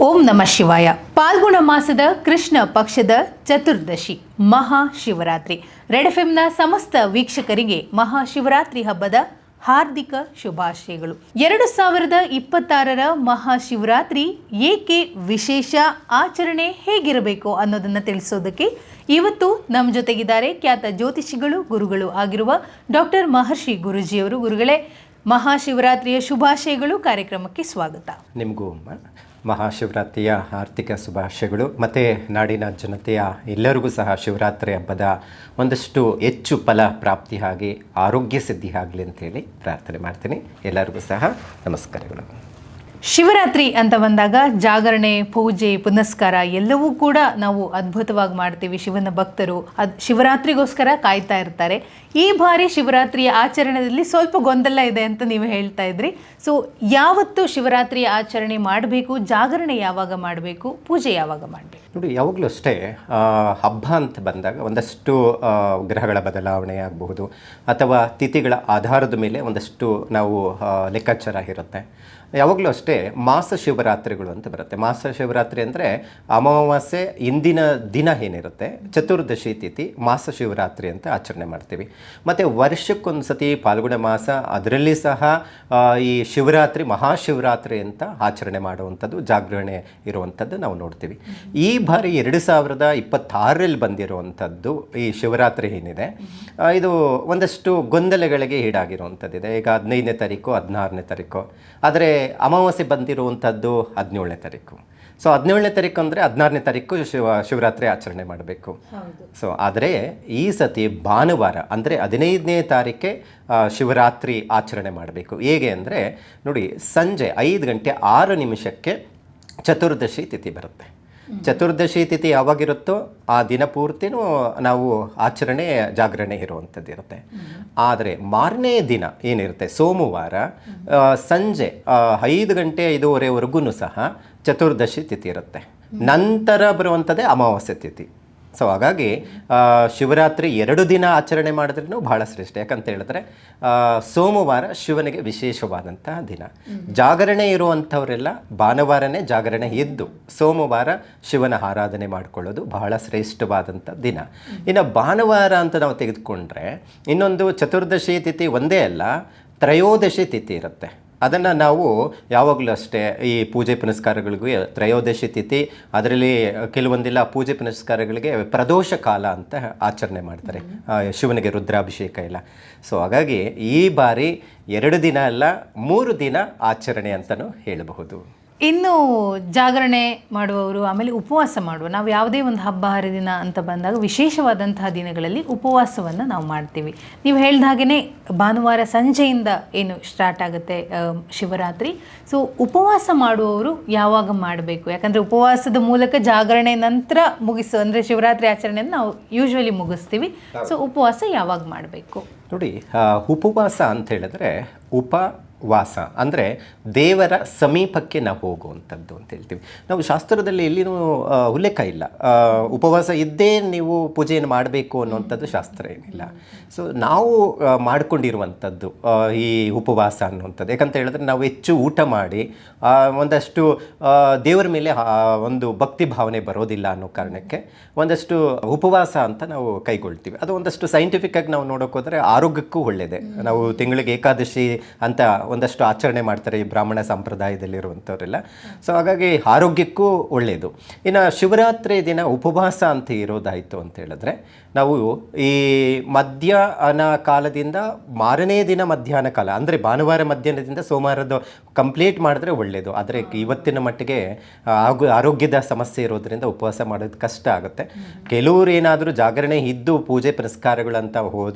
ಓಂ ನಮಃ ಶಿವಾಯ. ಪಾಲ್ಗುಣ ಮಾಸದ ಕೃಷ್ಣ ಪಕ್ಷದ ಚತುರ್ದಶಿ ಮಹಾಶಿವರಾತ್ರಿ. ರೆಡ್ ಎಫ್ಎಂನ ಸಮಸ್ತ ವೀಕ್ಷಕರಿಗೆ ಮಹಾಶಿವರಾತ್ರಿ ಹಬ್ಬದ ಹಾರ್ದಿಕ ಶುಭಾಶಯಗಳು. 2026ರ ಮಹಾಶಿವರಾತ್ರಿ ಏಕೆ ವಿಶೇಷ, ಆಚರಣೆ ಹೇಗಿರಬೇಕು ಅನ್ನೋದನ್ನು ತಿಳಿಸೋದಕ್ಕೆ ಇವತ್ತು ನಮ್ಮ ಜೊತೆಗಿದ್ದಾರೆ ಖ್ಯಾತ ಜ್ಯೋತಿಷಿಗಳು, ಗುರುಗಳು ಆಗಿರುವ ಡಾಕ್ಟರ್ ಮಹರ್ಷಿ ಗುರೂಜಿಯವರು. ಗುರುಗಳೇ, ಮಹಾಶಿವರಾತ್ರಿಯ ಶುಭಾಶಯಗಳು. ಕಾರ್ಯಕ್ರಮಕ್ಕೆ ಸ್ವಾಗತ. ನಿಮಗೂ ಮಹಾಶಿವರಾತ್ರಿಯ ಆರ್ಥಿಕ ಶುಭಾಶಯಗಳು. ಮತ್ತು ನಾಡಿನ ಜನತೆಯ ಎಲ್ಲರಿಗೂ ಸಹ ಶಿವರಾತ್ರಿ ಹಬ್ಬದ ಒಂದಷ್ಟು ಹೆಚ್ಚು ಫಲ ಪ್ರಾಪ್ತಿ ಆಗಿ ಆರೋಗ್ಯ ಸಿದ್ಧಿ ಆಗಲಿ ಅಂತೇಳಿ ಪ್ರಾರ್ಥನೆ ಮಾಡ್ತೀನಿ. ಎಲ್ಲರಿಗೂ ಸಹ ನಮಸ್ಕಾರಗಳು. ಶಿವರಾತ್ರಿ ಅಂತ ಬಂದಾಗ ಜಾಗರಣೆ, ಪೂಜೆ, ಪುನಸ್ಕಾರ ಎಲ್ಲವೂ ಕೂಡ ನಾವು ಅದ್ಭುತವಾಗಿ ಮಾಡ್ತೀವಿ. ಶಿವನ ಭಕ್ತರು ಶಿವರಾತ್ರಿಗೋಸ್ಕರ ಕಾಯ್ತಾ ಇರ್ತಾರೆ. ಈ ಬಾರಿ ಶಿವರಾತ್ರಿಯ ಆಚರಣೆಯಲ್ಲಿ ಸ್ವಲ್ಪ ಗೊಂದಲ ಇದೆ ಅಂತ ನೀವು ಹೇಳ್ತಾ ಇದ್ರಿ. ಸೊ ಯಾವತ್ತು ಶಿವರಾತ್ರಿಯ ಆಚರಣೆ ಮಾಡಬೇಕು, ಜಾಗರಣೆ ಯಾವಾಗ ಮಾಡಬೇಕು, ಪೂಜೆ ಯಾವಾಗ ಮಾಡಬೇಕು? ನೋಡಿ, ಯಾವಾಗಲೂ ಅಷ್ಟೇ ಹಬ್ಬ ಅಂತ ಬಂದಾಗ ಒಂದಷ್ಟು ಗ್ರಹಗಳ ಬದಲಾವಣೆ ಆಗಬಹುದು ಅಥವಾ ತಿಥಿಗಳ ಆಧಾರದ ಮೇಲೆ ಒಂದಷ್ಟು ನಾವು ಲೆಕ್ಕಾಚಾರ ಇರುತ್ತೆ. ಯಾವಾಗಲೂ ಅಷ್ಟೇ ಮಾಸ ಶಿವರಾತ್ರಿಗಳು ಅಂತ ಬರುತ್ತೆ. ಮಾಸ ಶಿವರಾತ್ರಿ ಅಂದರೆ ಅಮಾವಾಸ್ಯೆ ಇಂದಿನ ದಿನ ಏನಿರುತ್ತೆ, ಚತುರ್ದಶಿ ತಿಥಿ ಮಾಸ ಶಿವರಾತ್ರಿ ಅಂತ ಆಚರಣೆ ಮಾಡ್ತೀವಿ. ಮತ್ತು ವರ್ಷಕ್ಕೊಂದು ಸತಿ ಪಾಲ್ಗುಣ ಮಾಸ, ಅದರಲ್ಲಿ ಸಹ ಈ ಶಿವರಾತ್ರಿ ಮಹಾಶಿವರಾತ್ರಿ ಅಂತ ಆಚರಣೆ ಮಾಡುವಂಥದ್ದು, ಜಾಗರಣೆ ಇರುವಂಥದ್ದು ನಾವು ನೋಡ್ತೀವಿ. ಈ ಬಾರಿ 2026ರಲ್ಲಿ ಬಂದಿರುವಂಥದ್ದು ಈ ಶಿವರಾತ್ರಿ ಏನಿದೆ, ಇದು ಒಂದಷ್ಟು ಗೊಂದಲಗಳಿಗೆ ಈಡಾಗಿರುವಂಥದ್ದಿದೆ. ಈಗ 15ನೇ ತಾರೀಕು, 16ನೇ ತಾರೀಕು, ಆದರೆ ಅಮಾವಾಸ್ಯೆ ಬಂದಿರುವಂಥದ್ದು 17ನೇ ತಾರೀಕು. ಸೊ 17ನೇ ತಾರೀಕು ಅಂದರೆ 16ನೇ ತಾರೀಕು ಶಿವರಾತ್ರಿ ಆಚರಣೆ ಮಾಡಬೇಕು. ಸೊ ಆದರೆ ಈ ಸತಿ ಭಾನುವಾರ ಅಂದರೆ 15ನೇ ತಾರೀಕೆ ಶಿವರಾತ್ರಿ ಆಚರಣೆ ಮಾಡಬೇಕು. ಹೇಗೆ ಅಂದರೆ ನೋಡಿ, ಸಂಜೆ 5 ಗಂಟೆ 6 ನಿಮಿಷಕ್ಕೆ ಚತುರ್ದಶಿ ತಿಥಿ ಬರುತ್ತೆ. ಚತುರ್ದಶಿ ತಿಥಿ ಯಾವಾಗಿರುತ್ತೋ ಆ ದಿನ ಪೂರ್ತಿನೂ ನಾವು ಆಚರಣೆ, ಜಾಗರಣೆ ಇರುವಂಥದ್ದು ಇರುತ್ತೆ. ಆದರೆ ಮಾರನೇ ದಿನ ಏನಿರುತ್ತೆ, ಸೋಮವಾರ ಸಂಜೆ 5 ಗಂಟೆ 5:15ವರೆಗೂ ಸಹ ಚತುರ್ದಶಿ ತಿಥಿ ಇರುತ್ತೆ. ನಂತರ ಬರುವಂಥದ್ದೇ ಅಮಾವಾಸ್ಯೆ ತಿಥಿ. ಸೊ ಹಾಗಾಗಿ ಶಿವರಾತ್ರಿ 2 ದಿನ ಆಚರಣೆ ಮಾಡಿದ್ರೂ ಬಹಳ ಶ್ರೇಷ್ಠ. ಯಾಕಂತ ಹೇಳಿದ್ರೆ ಸೋಮವಾರ ಶಿವನಿಗೆ ವಿಶೇಷವಾದಂತಹ ದಿನ. ಜಾಗರಣೆ ಇರುವಂಥವರೆಲ್ಲ ಭಾನುವಾರನೇ ಜಾಗರಣೆ ಇದ್ದು ಸೋಮವಾರ ಶಿವನ ಆರಾಧನೆ ಮಾಡಿಕೊಳ್ಳೋದು ಬಹಳ ಶ್ರೇಷ್ಠವಾದಂಥ ದಿನ. ಇನ್ನು ಭಾನುವಾರ ಅಂತ ನಾವು ತೆಗೆದುಕೊಂಡ್ರೆ ಇನ್ನೊಂದು ಚತುರ್ದಶಿ ತಿಥಿ ಒಂದೇ ಅಲ್ಲ, ತ್ರಯೋದಶಿ ತಿಥಿ ಇರುತ್ತೆ. ಅದನ್ನು ನಾವು ಯಾವಾಗಲೂ ಅಷ್ಟೇ ಈ ಪೂಜೆ ಪುನಸ್ಕಾರಗಳಿಗೂ ತ್ರಯೋದಶಿ ತಿಥಿ, ಅದರಲ್ಲಿ ಕೆಲವೊಂದಿಲ್ಲ ಪೂಜೆ ಪುನಸ್ಕಾರಗಳಿಗೆ ಪ್ರದೋಷ ಕಾಲ ಅಂತ ಆಚರಣೆ ಮಾಡ್ತಾರೆ, ಶಿವನಿಗೆ ರುದ್ರಾಭಿಷೇಕ ಎಲ್ಲ. ಸೊ ಹಾಗಾಗಿ ಈ ಬಾರಿ 2 ದಿನ ಅಲ್ಲ, 3 ದಿನ ಆಚರಣೆ ಅಂತಲೂ ಹೇಳಬಹುದು. ಇನ್ನು ಜಾಗರಣೆ ಮಾಡುವವರು, ಆಮೇಲೆ ಉಪವಾಸ ಮಾಡುವ, ನಾವು ಯಾವುದೇ ಒಂದು ಹಬ್ಬ ಹರಿದಿನ ಅಂತ ಬಂದಾಗ ವಿಶೇಷವಾದಂತಹ ದಿನಗಳಲ್ಲಿ ಉಪವಾಸವನ್ನು ನಾವು ಮಾಡ್ತೀವಿ. ನೀವು ಹೇಳಿದ ಹಾಗೆಯೇ ಭಾನುವಾರ ಸಂಜೆಯಿಂದ ಏನು ಸ್ಟಾರ್ಟ್ ಆಗುತ್ತೆ ಶಿವರಾತ್ರಿ. ಸೊ ಉಪವಾಸ ಮಾಡುವವರು ಯಾವಾಗ ಮಾಡಬೇಕು? ಯಾಕಂದರೆ ಉಪವಾಸದ ಮೂಲಕ ಜಾಗರಣೆ ನಂತರ ಅಂದರೆ ಶಿವರಾತ್ರಿ ಆಚರಣೆಯನ್ನು ನಾವು ಯೂಶ್ವಲಿ ಮುಗಿಸ್ತೀವಿ. ಸೊ ಉಪವಾಸ ಯಾವಾಗ ಮಾಡಬೇಕು? ನೋಡಿ, ಉಪವಾಸ ಅಂತ ಹೇಳಿದ್ರೆ ವಾಸ ಅಂದರೆ ದೇವರ ಸಮೀಪಕ್ಕೆ ನಾವು ಹೋಗುವಂಥದ್ದು ಅಂತ ಹೇಳ್ತೀವಿ. ನಾವು ಶಾಸ್ತ್ರದಲ್ಲಿ ಎಲ್ಲಿನೂ ಉಲ್ಲೇಖ ಇಲ್ಲ ಉಪವಾಸ ಇದ್ದೇ ನೀವು ಪೂಜೆಯನ್ನು ಮಾಡಬೇಕು ಅನ್ನುವಂಥದ್ದು ಶಾಸ್ತ್ರ ಏನಿಲ್ಲ. ಸೊ ನಾವು ಮಾಡಿಕೊಂಡಿರುವಂಥದ್ದು ಈ ಉಪವಾಸ ಅನ್ನುವಂಥದ್ದು. ಯಾಕಂತ ಹೇಳಿದ್ರೆ ನಾವು ಹೆಚ್ಚು ಊಟ ಮಾಡಿ ಒಂದಷ್ಟು ದೇವರ ಮೇಲೆ ಒಂದು ಭಕ್ತಿ ಭಾವನೆ ಬರೋದಿಲ್ಲ ಅನ್ನೋ ಕಾರಣಕ್ಕೆ ಒಂದಷ್ಟು ಉಪವಾಸ ಅಂತ ನಾವು ಕೈಗೊಳ್ತೀವಿ. ಅದು ಒಂದಷ್ಟು ಸೈಂಟಿಫಿಕ್ಕಾಗಿ ನಾವು ನೋಡೋಕೆ ಹೋದರೆ ಆರೋಗ್ಯಕ್ಕೂ ಒಳ್ಳೆಯದೇ. ನಾವು ತಿಂಗಳಿಗೆ ಏಕಾದಶಿ ಅಂತ ಒಂದಷ್ಟು ಆಚರಣೆ ಮಾಡ್ತಾರೆ ಈ ಬ್ರಾಹ್ಮಣ ಸಂಪ್ರದಾಯದಲ್ಲಿರುವಂಥವರೆಲ್ಲ. ಸೊ ಹಾಗಾಗಿ ಆರೋಗ್ಯಕ್ಕೂ ಒಳ್ಳೆಯದು. ಇನ್ನು ಶಿವರಾತ್ರಿ ದಿನ ಉಪವಾಸ ಅಂತ ಇರೋದಾಯಿತು ಅಂತ ಹೇಳಿದ್ರೆ, ನಾವು ಈ ಮಧ್ಯಾಹ್ನ ಕಾಲದಿಂದ ಮಾರನೇ ದಿನ ಮಧ್ಯಾಹ್ನ ಕಾಲ ಅಂದರೆ ಭಾನುವಾರ ಮಧ್ಯಾಹ್ನದಿಂದ ಸೋಮವಾರದ ಕಂಪ್ಲೀಟ್ ಮಾಡಿದ್ರೆ ಒಳ್ಳೆಯದು. ಆದರೆ ಇವತ್ತಿನ ಮಟ್ಟಿಗೆ ಆರೋಗ್ಯದ ಸಮಸ್ಯೆ ಇರೋದ್ರಿಂದ ಉಪವಾಸ ಮಾಡೋದು ಕಷ್ಟ ಆಗುತ್ತೆ. ಕೆಲವರು ಏನಾದರೂ ಜಾಗರಣೆ ಇದ್ದು ಪೂಜೆ ಪುನಸ್ಕಾರಗಳಂತ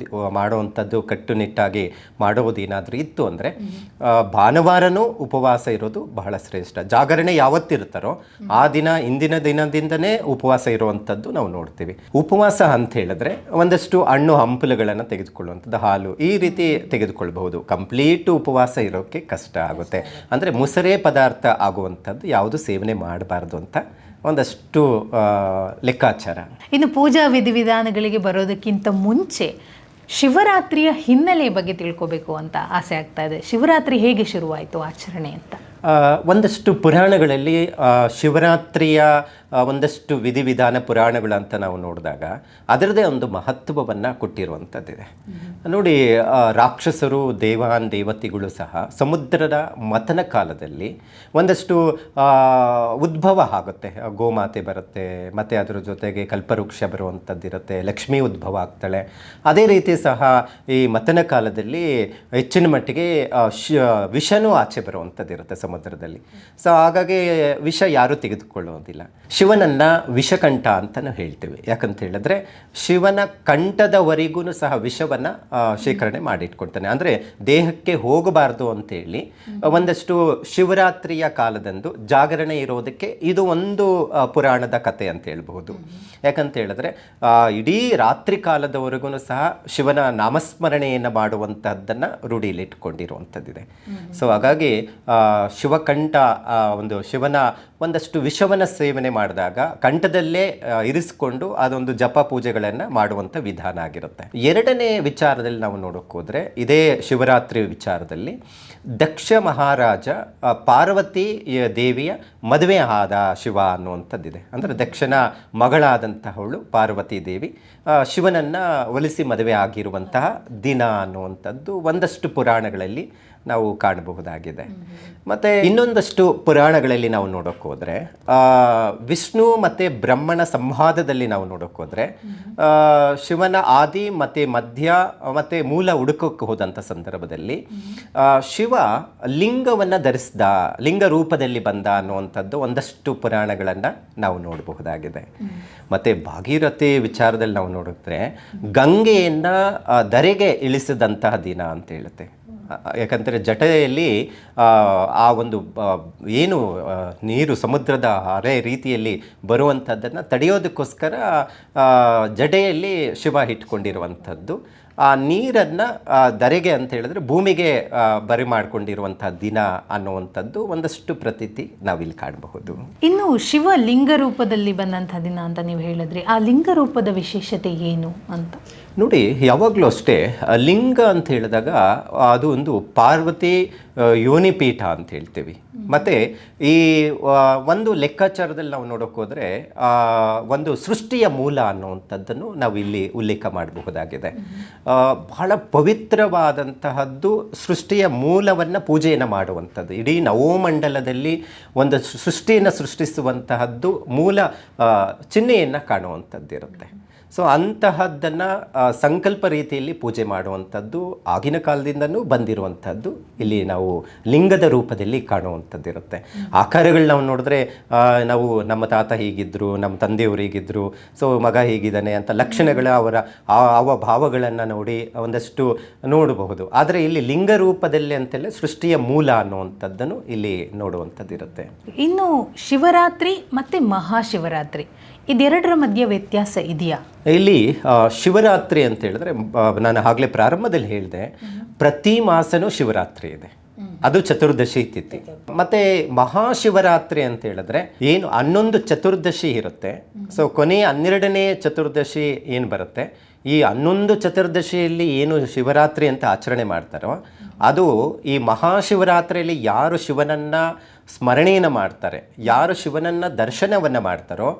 ಮಾಡುವಂಥದ್ದು ಕಟ್ಟುನಿಟ್ಟಾಗಿ ಮಾಡುವುದೇನಾದರೂ ಇತ್ತು ಅಂದರೆ ಭಾನುವಾರನೂ ಉಪವಾಸ ಇರೋದು ಬಹಳ ಶ್ರೇಷ್ಠ. ಜಾಗರಣೆ ಯಾವತ್ತಿರ್ತಾರೋ ಆ ದಿನ ಇಂದಿನ ದಿನದಿಂದನೇ ಉಪವಾಸ ಇರುವಂಥದ್ದು ನಾವು ನೋಡ್ತೀವಿ. ಉಪವಾಸ ಅಂತ ಹೇಳಿದ್ರೆ ಒಂದಷ್ಟು ಹಣ್ಣು ಹಂಪಲುಗಳನ್ನು ತೆಗೆದುಕೊಳ್ಳುವಂಥದ್ದು, ಹಾಲು, ಈ ರೀತಿ ತೆಗೆದುಕೊಳ್ಬಹುದು. ಕಂಪ್ಲೀಟ್ ಉಪವಾಸ ಇರೋಕ್ಕೆ ಕಷ್ಟ ಆಗುತ್ತೆ. ಅಂದರೆ ಮುಸರೆ ಪದಾರ್ಥ ಆಗುವಂಥದ್ದು ಯಾವುದು ಸೇವನೆ ಮಾಡಬಾರ್ದು ಅಂತ ಒಂದಷ್ಟು ಲೆಕ್ಕಾಚಾರ. ಇನ್ನು ಪೂಜಾ ವಿಧಿವಿಧಾನಗಳಿಗೆ ಬರೋದಕ್ಕಿಂತ ಮುಂಚೆ ಶಿವರಾತ್ರಿಯ ಹಿನ್ನೆಲೆ ಬಗ್ಗೆ ತಿಳ್ಕೋಬೇಕು ಅಂತ ಆಸೆ ಆಗ್ತಾ ಇದೆ. ಶಿವರಾತ್ರಿ ಹೇಗೆ ಶುರುವಾಯಿತು ಆಚರಣೆ ಅಂತ? ಒಂದಷ್ಟು ಪುರಾಣಗಳಲ್ಲಿ ಶಿವರಾತ್ರಿಯ ಒಂದಷ್ಟು ವಿಧಿವಿಧಾನ ಪುರಾಣಗಳು ಅಂತ ನಾವು ನೋಡಿದಾಗ ಅದರದೇ ಒಂದು ಮಹತ್ವವನ್ನು ಕೊಟ್ಟಿರುವಂಥದ್ದಿದೆ. ನೋಡಿ, ರಾಕ್ಷಸರು ದೇವಾನ್ ದೇವತೆಗಳು ಸಹ ಸಮುದ್ರದ ಮಥನ ಕಾಲದಲ್ಲಿ ಒಂದಷ್ಟು ಉದ್ಭವ ಆಗುತ್ತೆ. ಗೋಮಾತೆ ಬರುತ್ತೆ, ಮತ್ತು ಅದರ ಜೊತೆಗೆ ಕಲ್ಪವೃಕ್ಷ ಬರುವಂಥದ್ದಿರುತ್ತೆ, ಲಕ್ಷ್ಮೀ ಉದ್ಭವ ಆಗ್ತಾಳೆ. ಅದೇ ರೀತಿ ಸಹ ಈ ಮಥನ ಕಾಲದಲ್ಲಿ ಹೆಚ್ಚಿನ ಮಟ್ಟಿಗೆ ವಿಷನೂ ಆಚೆ ಬರುವಂಥದ್ದಿರುತ್ತೆ ಸಮುದ್ರದಲ್ಲಿ. ಸೊ ಹಾಗಾಗಿ ವಿಷ ಯಾರೂ ತೆಗೆದುಕೊಳ್ಳೋದಿಲ್ಲ. ಶಿವನನ್ನು ವಿಷಕಂಠ ಅಂತಲೂ ಹೇಳ್ತೀವಿ. ಯಾಕಂತ ಹೇಳಿದ್ರೆ ಶಿವನ ಕಂಠದವರೆಗೂ ಸಹ ವಿಷವನ್ನು ಶೇಖರಣೆ ಮಾಡಿಟ್ಕೊಳ್ತಾನೆ. ಅಂದರೆ ದೇಹಕ್ಕೆ ಹೋಗಬಾರ್ದು ಅಂತೇಳಿ ಒಂದಷ್ಟು ಶಿವರಾತ್ರಿಯ ಕಾಲದಂದು ಜಾಗರಣೆ ಇರೋದಕ್ಕೆ ಇದು ಒಂದು ಪುರಾಣದ ಕಥೆ ಅಂತ ಹೇಳ್ಬಹುದು. ಯಾಕಂತ ಹೇಳಿದ್ರೆ ಇಡೀ ರಾತ್ರಿ ಕಾಲದವರೆಗೂ ಸಹ ಶಿವನ ನಾಮಸ್ಮರಣೆಯನ್ನು ಮಾಡುವಂತಹದ್ದನ್ನು ರೂಢಿಯಲ್ಲಿ ಇಟ್ಕೊಂಡಿರುವಂಥದ್ದಿದೆ. ಸೊ ಹಾಗಾಗಿ ಶಿವಕಂಠ ಒಂದು ಶಿವನ ಒಂದಷ್ಟು ವಿಷವನ ಸೇವನೆ ಮಾಡಿದಾಗ ಕಂಠದಲ್ಲೇ ಇರಿಸಿಕೊಂಡು ಅದೊಂದು ಜಪ ಪೂಜೆಗಳನ್ನು ಮಾಡುವಂಥ ವಿಧಾನ ಆಗಿರುತ್ತೆ. ಎರಡನೇ ವಿಚಾರದಲ್ಲಿ ನಾವು ನೋಡೋಕೆ ಹೋದರೆ ಇದೇ ಶಿವರಾತ್ರಿ ವಿಚಾರದಲ್ಲಿ ದಕ್ಷ ಮಹಾರಾಜ ಪಾರ್ವತಿ ದೇವಿಯ ಮದುವೆ ಆದ ಶಿವ ಅನ್ನುವಂಥದ್ದಿದೆ. ಅಂದರೆ ದಕ್ಷನ ಮಗಳಾದಂತಹವಳು ಪಾರ್ವತಿ ದೇವಿ ಶಿವನನ್ನು ಒಲಿಸಿ ಮದುವೆ ಆಗಿರುವಂತಹ ದಿನ ಅನ್ನುವಂಥದ್ದು ಒಂದಷ್ಟು ಪುರಾಣಗಳಲ್ಲಿ ನಾವು ಕಾಣಬಹುದಾಗಿದೆ. ಮತ್ತು ಇನ್ನೊಂದಷ್ಟು ಪುರಾಣಗಳಲ್ಲಿ ನಾವು ನೋಡೋಕೆ ಹೋದರೆ ವಿಷ್ಣು ಮತ್ತು ಬ್ರಹ್ಮನ ಸಂವಾದದಲ್ಲಿ ನಾವು ನೋಡೋಕೆ ಹೋದರೆ ಶಿವನ ಆದಿ ಮತ್ತು ಮಧ್ಯ ಮತ್ತು ಮೂಲ ಹುಡುಕೋಕ್ಕೆ ಹೋದಂಥ ಸಂದರ್ಭದಲ್ಲಿ ಶಿವ ಲಿಂಗವನ್ನು ಧರಿಸಿದ, ಲಿಂಗ ರೂಪದಲ್ಲಿ ಬಂದ ಅನ್ನುವಂಥದ್ದು ಒಂದಷ್ಟು ಪುರಾಣಗಳನ್ನು ನಾವು ನೋಡಬಹುದಾಗಿದೆ. ಮತ್ತು ಭಾಗೀರಥಿ ವಿಚಾರದಲ್ಲಿ ನಾವು ನೋಡಿದ್ರೆ ಗಂಗೆಯನ್ನು ಧರೆಗೆ ಇಳಿಸಿದಂತಹ ದಿನ ಅಂತ ಹೇಳುತ್ತೆ. ಯಾಕಂದರೆ ಜಟೆಯಲ್ಲಿ ಆ ಒಂದು ಏನು ನೀರು ಸಮುದ್ರದ ಅರೆ ರೀತಿಯಲ್ಲಿ ಬರುವಂಥದ್ದನ್ನು ತಡೆಯೋದಕ್ಕೋಸ್ಕರ ಜಡೆಯಲ್ಲಿ ಶಿವ ಇಟ್ಕೊಂಡಿರುವಂಥದ್ದು. ಆ ನೀರನ್ನು ಧರೆಗೆ ಅಂತ ಹೇಳಿದ್ರೆ ಭೂಮಿಗೆ ಬರಿ ಮಾಡಿಕೊಂಡಿರುವಂಥ ದಿನ ಅನ್ನುವಂಥದ್ದು ಒಂದಷ್ಟು ಪ್ರತೀತಿ ನಾವಿಲ್ಲಿ ಕಾಣಬಹುದು. ಇನ್ನು ಶಿವ ಲಿಂಗ ರೂಪದಲ್ಲಿ ಬಂದಂಥ ದಿನ ಅಂತ ನೀವು ಹೇಳಿದ್ರಿ, ಆ ಲಿಂಗ ರೂಪದ ವಿಶೇಷತೆ ಏನು ಅಂತ? ನೋಡಿ, ಯಾವಾಗಲೂ ಅಷ್ಟೇ ಲಿಂಗ ಅಂತ ಹೇಳಿದಾಗ ಅದು ಒಂದು ಪಾರ್ವತಿ ಯೋನಿಪೀಠ ಅಂತ ಹೇಳ್ತೀವಿ. ಮತ್ತು ಈ ಒಂದು ಲೆಕ್ಕಾಚಾರದಲ್ಲಿ ನಾವು ನೋಡೋಕೆ ಹೋದರೆ ಒಂದು ಸೃಷ್ಟಿಯ ಮೂಲ ಅನ್ನುವಂಥದ್ದನ್ನು ನಾವು ಇಲ್ಲಿ ಉಲ್ಲೇಖ ಮಾಡಬಹುದಾಗಿದೆ. ಬಹಳ ಪವಿತ್ರವಾದಂತಹದ್ದು ಸೃಷ್ಟಿಯ ಮೂಲವನ್ನು ಪೂಜೆಯನ್ನು ಮಾಡುವಂಥದ್ದು. ಇಡೀ ನವೋಮಂಡಲದಲ್ಲಿ ಒಂದು ಸೃಷ್ಟಿಯನ್ನು ಸೃಷ್ಟಿಸುವಂತಹದ್ದು ಮೂಲ ಚಿಹ್ನೆಯನ್ನು ಕಾಣುವಂಥದ್ದಿರುತ್ತೆ. ಸೊ ಅಂತಹದ್ದನ್ನು ಸಂಕಲ್ಪ ರೀತಿಯಲ್ಲಿ ಪೂಜೆ ಮಾಡುವಂಥದ್ದು ಆಗಿನ ಕಾಲದಿಂದನೂ ಬಂದಿರುವಂಥದ್ದು ಇಲ್ಲಿ ನಾವು ಲಿಂಗದ ರೂಪದಲ್ಲಿ ಕಾಣುವಂಥದ್ದಿರುತ್ತೆ. ಆಕಾರಗಳು ನಾವು ನೋಡಿದ್ರೆ ನಾವು ನಮ್ಮ ತಾತ ಹೀಗಿದ್ದರು, ನಮ್ಮ ತಂದೆಯವರು ಹೀಗಿದ್ದರು, ಸೊ ಮಗ ಹೀಗಿದ್ದಾನೆ ಅಂತ ಲಕ್ಷಣಗಳ ಅವ ಭಾವಗಳನ್ನು ನೋಡಿ ಒಂದಷ್ಟು ನೋಡಬಹುದು. ಆದರೆ ಇಲ್ಲಿ ಲಿಂಗ ರೂಪದಲ್ಲಿ ಅಂತೆಲ್ಲ ಸೃಷ್ಟಿಯ ಮೂಲ ಅನ್ನುವಂಥದ್ದನ್ನು ಇಲ್ಲಿ ನೋಡುವಂಥದ್ದಿರುತ್ತೆ. ಇನ್ನು ಶಿವರಾತ್ರಿ ಮತ್ತು ಮಹಾಶಿವರಾತ್ರಿ ಇದೆರಡರ ಮಧ್ಯೆ ವ್ಯತ್ಯಾಸ ಇದೆಯಾ? ಇಲ್ಲಿ ಶಿವರಾತ್ರಿ ಅಂತ ಹೇಳಿದ್ರೆ ನಾನು ಆಗಲೇ ಪ್ರಾರಂಭದಲ್ಲಿ ಹೇಳಿದೆ, ಪ್ರತಿ ಮಾಸನೂ ಶಿವರಾತ್ರಿ ಇದೆ, ಅದು ಚತುರ್ದಶಿ ತಿಥಿ. ಮತ್ತು ಮಹಾಶಿವರಾತ್ರಿ ಅಂತ ಹೇಳಿದ್ರೆ ಏನು 11 ಚತುರ್ದಶಿ ಇರುತ್ತೆ. ಸೊ ಕೊನೆಯ 12ನೇ ಚತುರ್ದಶಿ ಏನು ಬರುತ್ತೆ, ಈ 11 ಚತುರ್ದಶಿಯಲ್ಲಿ ಏನು ಶಿವರಾತ್ರಿ ಅಂತ ಆಚರಣೆ ಮಾಡ್ತಾರೋ ಅದು ಈ ಮಹಾಶಿವರಾತ್ರಿಯಲ್ಲಿ ಯಾರು ಶಿವನನ್ನು ಸ್ಮರಣೆಯನ್ನು ಮಾಡ್ತಾರೆ, ಯಾರು ಶಿವನನ್ನು ದರ್ಶನವನ್ನು ಮಾಡ್ತಾರೋ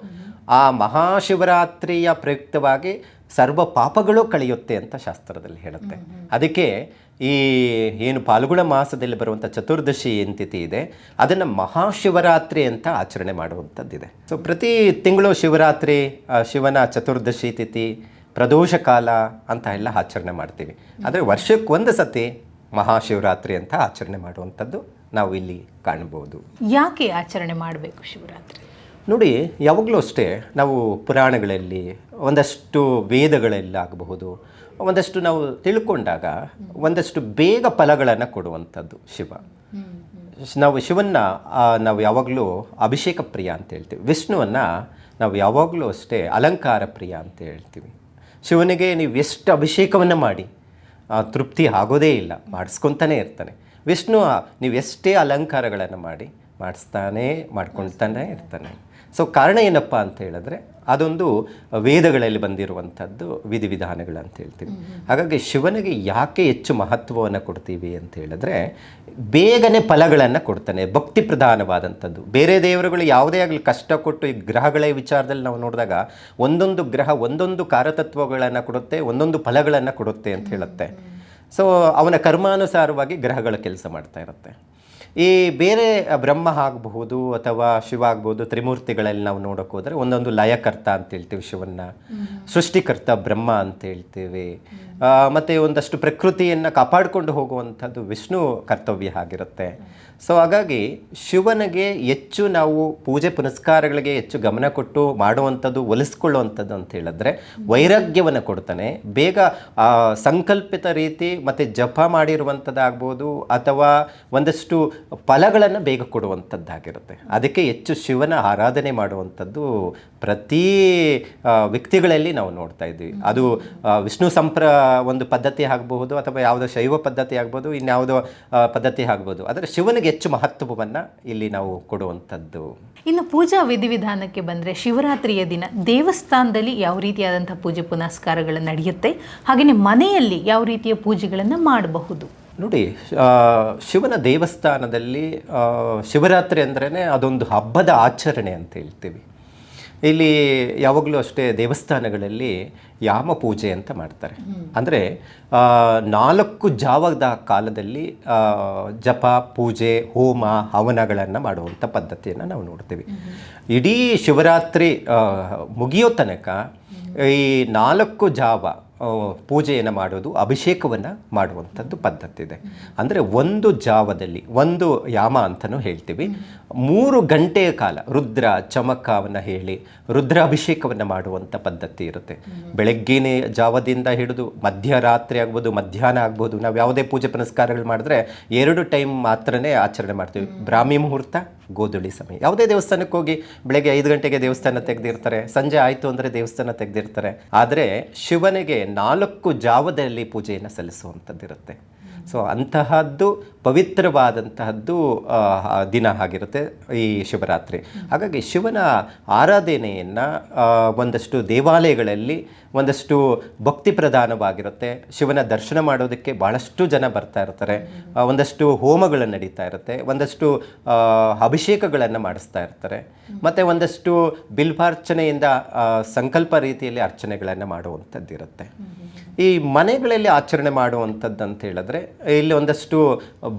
ಆ ಮಹಾಶಿವರಾತ್ರಿಯ ಪ್ರಯುಕ್ತವಾಗಿ ಸರ್ವ ಪಾಪಗಳು ಕಳೆಯುತ್ತೆ ಅಂತ ಶಾಸ್ತ್ರದಲ್ಲಿ ಹೇಳುತ್ತೆ. ಅದಕ್ಕೆ ಈ ಏನು ಫಾಲ್ಗುಣ ಮಾಸದಲ್ಲಿ ಬರುವಂಥ ಚತುರ್ದಶಿ ಏನು ತಿಥಿ ಇದೆ ಅದನ್ನು ಮಹಾಶಿವರಾತ್ರಿ ಅಂತ ಆಚರಣೆ ಮಾಡುವಂಥದ್ದಿದೆ. ಸೊ ಪ್ರತಿ ತಿಂಗಳು ಶಿವರಾತ್ರಿ, ಶಿವನ ಚತುರ್ದಶಿ ತಿಥಿ, ಪ್ರದೋಷ ಕಾಲ ಅಂತ ಎಲ್ಲ ಆಚರಣೆ ಮಾಡ್ತೀವಿ. ಆದರೆ ವರ್ಷಕ್ಕೊಂದು ಸತಿ ಮಹಾಶಿವರಾತ್ರಿ ಅಂತ ಆಚರಣೆ ಮಾಡುವಂಥದ್ದು ನಾವು ಇಲ್ಲಿ ಕಾಣಬಹುದು. ಯಾಕೆ ಆಚರಣೆ ಮಾಡಬೇಕು ಶಿವರಾತ್ರಿ? ನೋಡಿ, ಯಾವಾಗಲೂ ಅಷ್ಟೇ ನಾವು ಪುರಾಣಗಳಲ್ಲಿ ಒಂದಷ್ಟು ವೇದಗಳಲ್ಲಾಗಬಹುದು ಒಂದಷ್ಟು ನಾವು ತಿಳ್ಕೊಂಡಾಗ ಒಂದಷ್ಟು ಬೇಗ ಫಲಗಳನ್ನು ಕೊಡುವಂಥದ್ದು ಶಿವ. ನಾವು ಶಿವನ್ನ ನಾವು ಯಾವಾಗಲೂ ಅಭಿಷೇಕ ಪ್ರಿಯ ಅಂತ ಹೇಳ್ತೀವಿ. ವಿಷ್ಣುವನ್ನು ನಾವು ಯಾವಾಗಲೂ ಅಷ್ಟೇ ಅಲಂಕಾರ ಪ್ರಿಯ ಅಂತ ಹೇಳ್ತೀವಿ. ಶಿವನಿಗೆ ನೀವು ಎಷ್ಟು ಅಭಿಷೇಕವನ್ನು ಮಾಡಿ ತೃಪ್ತಿ ಆಗೋದೇ ಇಲ್ಲ, ಮಾಡಿಸ್ಕೊತಾನೆ ಇರ್ತಾನೆ. ವಿಷ್ಣು ನೀವು ಎಷ್ಟೇ ಅಲಂಕಾರಗಳನ್ನು ಮಾಡಿ ಮಾಡ್ಕೊಳ್ತಾನೆ ಇರ್ತಾನೆ. ಸೊ ಕಾರಣ ಏನಪ್ಪ ಅಂತ ಹೇಳಿದ್ರೆ ಅದೊಂದು ವೇದಗಳಲ್ಲಿ ಬಂದಿರುವಂಥದ್ದು ವಿಧಿವಿಧಾನಗಳು ಅಂತ ಹೇಳ್ತೀವಿ. ಹಾಗಾಗಿ ಶಿವನಿಗೆ ಯಾಕೆ ಹೆಚ್ಚು ಮಹತ್ವವನ್ನು ಕೊಡ್ತೀವಿ ಅಂತ ಹೇಳಿದ್ರೆ ಬೇಗನೆ ಫಲಗಳನ್ನು ಕೊಡ್ತಾನೆ, ಭಕ್ತಿ ಪ್ರಧಾನವಾದಂಥದ್ದು. ಬೇರೆ ದೇವರುಗಳು ಯಾವುದೇ ಆಗಲಿ ಕಷ್ಟ ಕೊಟ್ಟು ಈ ಗ್ರಹಗಳ ವಿಚಾರದಲ್ಲಿ ನಾವು ನೋಡಿದಾಗ ಒಂದೊಂದು ಗ್ರಹ ಒಂದೊಂದು ಕಾರತತ್ವಗಳನ್ನು ಕೊಡುತ್ತೆ, ಒಂದೊಂದು ಫಲಗಳನ್ನು ಕೊಡುತ್ತೆ ಅಂತ ಹೇಳುತ್ತೆ. ಸೊ ಅವನ ಕರ್ಮಾನುಸಾರವಾಗಿ ಗ್ರಹಗಳ ಕೆಲಸ ಮಾಡ್ತಾ ಇರುತ್ತೆ. ಈ ಬೇರೆ ಬ್ರಹ್ಮ ಆಗಬಹುದು ಅಥವಾ ಶಿವ ಆಗ್ಬೋದು, ತ್ರಿಮೂರ್ತಿಗಳಲ್ಲಿ ನಾವು ನೋಡೋಕೆ ಹೋದರೆ ಒಂದೊಂದು ಲಯಕರ್ತ ಅಂತ ಹೇಳ್ತೀವಿ ಶಿವನ್ನ, ಸೃಷ್ಟಿಕರ್ತ ಬ್ರಹ್ಮ ಅಂತ ಹೇಳ್ತೀವಿ, ಮತ್ತು ಒಂದಷ್ಟು ಪ್ರಕೃತಿಯನ್ನು ಕಾಪಾಡಿಕೊಂಡು ಹೋಗುವಂಥದ್ದು ವಿಷ್ಣು ಕರ್ತವ್ಯ ಆಗಿರುತ್ತೆ. ಸೊ ಹಾಗಾಗಿ ಶಿವನಿಗೆ ಹೆಚ್ಚು ನಾವು ಪೂಜೆ ಪುನಸ್ಕಾರಗಳಿಗೆ ಹೆಚ್ಚು ಗಮನ ಕೊಟ್ಟು ಮಾಡುವಂಥದ್ದು, ಒಲಿಸ್ಕೊಳ್ಳುವಂಥದ್ದು ಅಂತ ಹೇಳಿದ್ರೆ ವೈರಾಗ್ಯವನ್ನು ಕೊಡ್ತಾನೆ. ಬೇಗ ಸಂಕಲ್ಪಿತ ರೀತಿ ಮತ್ತು ಜಪ ಮಾಡಿರುವಂಥದ್ದಾಗ್ಬೋದು ಅಥವಾ ಒಂದಷ್ಟು ಫಲಗಳನ್ನು ಬೇಗ ಕೊಡುವಂಥದ್ದಾಗಿರುತ್ತೆ. ಅದಕ್ಕೆ ಹೆಚ್ಚು ಶಿವನ ಆರಾಧನೆ ಮಾಡುವಂಥದ್ದು ಪ್ರತಿ ವ್ಯಕ್ತಿಗಳಲ್ಲಿ ನಾವು ನೋಡ್ತಾ ಇದ್ದೀವಿ. ಅದು ವಿಷ್ಣು ಒಂದು ಪದ್ಧತಿ ಆಗಬಹುದು ಅಥವಾ ಯಾವುದೋ ಶೈವ ಪದ್ಧತಿ ಆಗ್ಬೋದು, ಇನ್ಯಾವುದೋ ಪದ್ಧತಿ ಆಗ್ಬೋದು. ಆದರೆ ಶಿವನಿಗೆ ಹೆಚ್ಚು ಮಹತ್ವವನ್ನು ಇಲ್ಲಿ ನಾವು ಕೊಡುವಂಥದ್ದು. ಇನ್ನು ಪೂಜಾ ವಿಧಿವಿಧಾನಕ್ಕೆ ಬಂದರೆ ಶಿವರಾತ್ರಿಯ ದಿನ ದೇವಸ್ಥಾನದಲ್ಲಿ ಯಾವ ರೀತಿಯಾದಂಥ ಪೂಜೆ ಪುನಸ್ಕಾರಗಳು ನಡೆಯುತ್ತೆ, ಹಾಗೆಯೇ ಮನೆಯಲ್ಲಿ ಯಾವ ರೀತಿಯ ಪೂಜೆಗಳನ್ನು ಮಾಡಬಹುದು? ನೋಡಿ, ಶಿವನ ದೇವಸ್ಥಾನದಲ್ಲಿ ಶಿವರಾತ್ರಿ ಅಂದ್ರೇ ಅದೊಂದು ಹಬ್ಬದ ಆಚರಣೆ ಅಂತ ಹೇಳ್ತೀವಿ. ಇಲ್ಲಿ ಯಾವಾಗಲೂ ಅಷ್ಟೇ ದೇವಸ್ಥಾನಗಳಲ್ಲಿ ಯಾಮ ಪೂಜೆ ಅಂತ ಮಾಡ್ತಾರೆ. ಅಂದರೆ 4 ಜಾವದ ಕಾಲದಲ್ಲಿ ಜಪ, ಪೂಜೆ, ಹೋಮ, ಹವನಗಳನ್ನು ಮಾಡುವಂಥ ಪದ್ಧತಿಯನ್ನು ನಾವು ನೋಡ್ತೀವಿ. ಇಡೀ ಶಿವರಾತ್ರಿ ಮುಗಿಯೋ ತನಕ ಈ 4 ಜಾವ ಪೂಜೆಯನ್ನು ಮಾಡೋದು, ಅಭಿಷೇಕವನ್ನು ಮಾಡುವಂಥದ್ದು ಪದ್ಧತಿ ಇದೆ. ಅಂದರೆ ಒಂದು ಜಾವದಲ್ಲಿ, ಒಂದು ಯಾಮ ಅಂತಲೂ ಹೇಳ್ತೀವಿ, 3 ಗಂಟೆಯ ಕಾಲ ರುದ್ರ ಚಮಕವನ್ನು ಹೇಳಿ ರುದ್ರಾಭಿಷೇಕವನ್ನು ಮಾಡುವಂಥ ಪದ್ಧತಿ ಇರುತ್ತೆ. ಬೆಳಗ್ಗಿನ ಜಾವದಿಂದ ಹಿಡಿದು ಮಧ್ಯರಾತ್ರಿ ಆಗ್ಬೋದು, ಮಧ್ಯಾಹ್ನ ಆಗ್ಬೋದು. ನಾವು ಯಾವುದೇ ಪೂಜೆ ಪುನಸ್ಕಾರಗಳು ಮಾಡಿದ್ರೆ 2 ಟೈಮ್ ಮಾತ್ರನೇ ಆಚರಣೆ ಮಾಡ್ತೀವಿ. ಬ್ರಾಹ್ಮಿ ಮುಹೂರ್ತ, ಗೋಧೂಳಿ ಸಮಯ. ಯಾವುದೇ ದೇವಸ್ಥಾನಕ್ಕೆ ಹೋಗಿ ಬೆಳಗ್ಗೆ 5 ಗಂಟೆಗೆ ದೇವಸ್ಥಾನ ತೆಗೆದಿರ್ತಾರೆ, ಸಂಜೆ ಆಯಿತು ಅಂದರೆ ದೇವಸ್ಥಾನ ತೆಗೆದಿರ್ತಾರೆ. ಆದರೆ ಶಿವನಿಗೆ 4 ಜಾವದಲ್ಲಿ ಪೂಜೆಯನ್ನು ಸಲ್ಲಿಸುವಂಥದ್ದಿರುತ್ತೆ. ಸೊ ಅಂತಹದ್ದು ಪವಿತ್ರವಾದಂತಹದ್ದು ದಿನ ಆಗಿರುತ್ತೆ ಈ ಶಿವರಾತ್ರಿ. ಹಾಗಾಗಿ ಶಿವನ ಆರಾಧನೆಯನ್ನು ಒಂದಷ್ಟು ದೇವಾಲಯಗಳಲ್ಲಿ ಒಂದಷ್ಟು ಭಕ್ತಿ ಪ್ರಧಾನವಾಗಿರುತ್ತೆ. ಶಿವನ ದರ್ಶನ ಮಾಡೋದಕ್ಕೆ ಭಾಳಷ್ಟು ಜನ ಬರ್ತಾ ಇರ್ತಾರೆ. ಒಂದಷ್ಟು ಹೋಮಗಳು ನಡೀತಾ ಇರುತ್ತೆ, ಒಂದಷ್ಟು ಅಭಿಷೇಕಗಳನ್ನು ಮಾಡಿಸ್ತಾ ಇರ್ತಾರೆ, ಮತ್ತು ಒಂದಷ್ಟು ಬಿಲ್ವಾರ್ಚನೆಯಿಂದ ಸಂಕಲ್ಪ ರೀತಿಯಲ್ಲಿ ಅರ್ಚನೆಗಳನ್ನು ಮಾಡುವಂಥದ್ದಿರುತ್ತೆ. ಈ ಮನೆಗಳಲ್ಲಿ ಆಚರಣೆ ಮಾಡುವಂಥದ್ದು ಅಂತ ಹೇಳಿದ್ರೆ ಇಲ್ಲಿ ಒಂದಷ್ಟು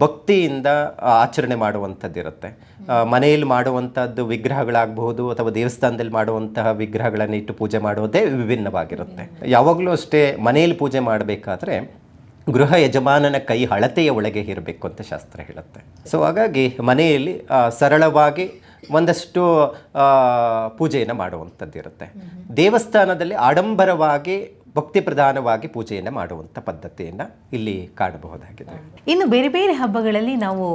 ಭಕ್ತಿಯಿಂದ ಆಚರಣೆ ಮಾಡುವಂಥದ್ದಿರುತ್ತೆ. ಮನೆಯಲ್ಲಿ ಮಾಡುವಂಥದ್ದು ವಿಗ್ರಹಗಳಾಗಬಹುದು ಅಥವಾ ದೇವಸ್ಥಾನದಲ್ಲಿ ಮಾಡುವಂತಹ ವಿಗ್ರಹಗಳನ್ನು ಇಟ್ಟು ಪೂಜೆ ಮಾಡೋದೇ ವಿಭಿನ್ನವಾಗಿರುತ್ತೆ. ಯಾವಾಗಲೂ ಅಷ್ಟೇ ಮನೆಯಲ್ಲಿ ಪೂಜೆ ಮಾಡಬೇಕಾದ್ರೆ ಗೃಹ ಯಜಮಾನನ ಕೈ ಅಳತೆಯ ಒಳಗೆ ಇರಬೇಕು ಅಂತ ಶಾಸ್ತ್ರ ಹೇಳುತ್ತೆ. ಸೊ ಹಾಗಾಗಿ ಮನೆಯಲ್ಲಿ ಸರಳವಾಗಿ ಒಂದಷ್ಟು ಪೂಜೆಯನ್ನು ಮಾಡುವಂಥದ್ದಿರುತ್ತೆ. ದೇವಸ್ಥಾನದಲ್ಲಿ ಆಡಂಬರವಾಗಿ ಭಕ್ತಿ ಪ್ರಧಾನವಾಗಿ ಪೂಜೆಯನ್ನು ಮಾಡುವಂಥ ಪದ್ಧತಿಯನ್ನು ಇಲ್ಲಿ ಕಾಣಬಹುದಾಗಿದೆ. ಇನ್ನು ಬೇರೆ ಬೇರೆ ಹಬ್ಬಗಳಲ್ಲಿ ನಾವು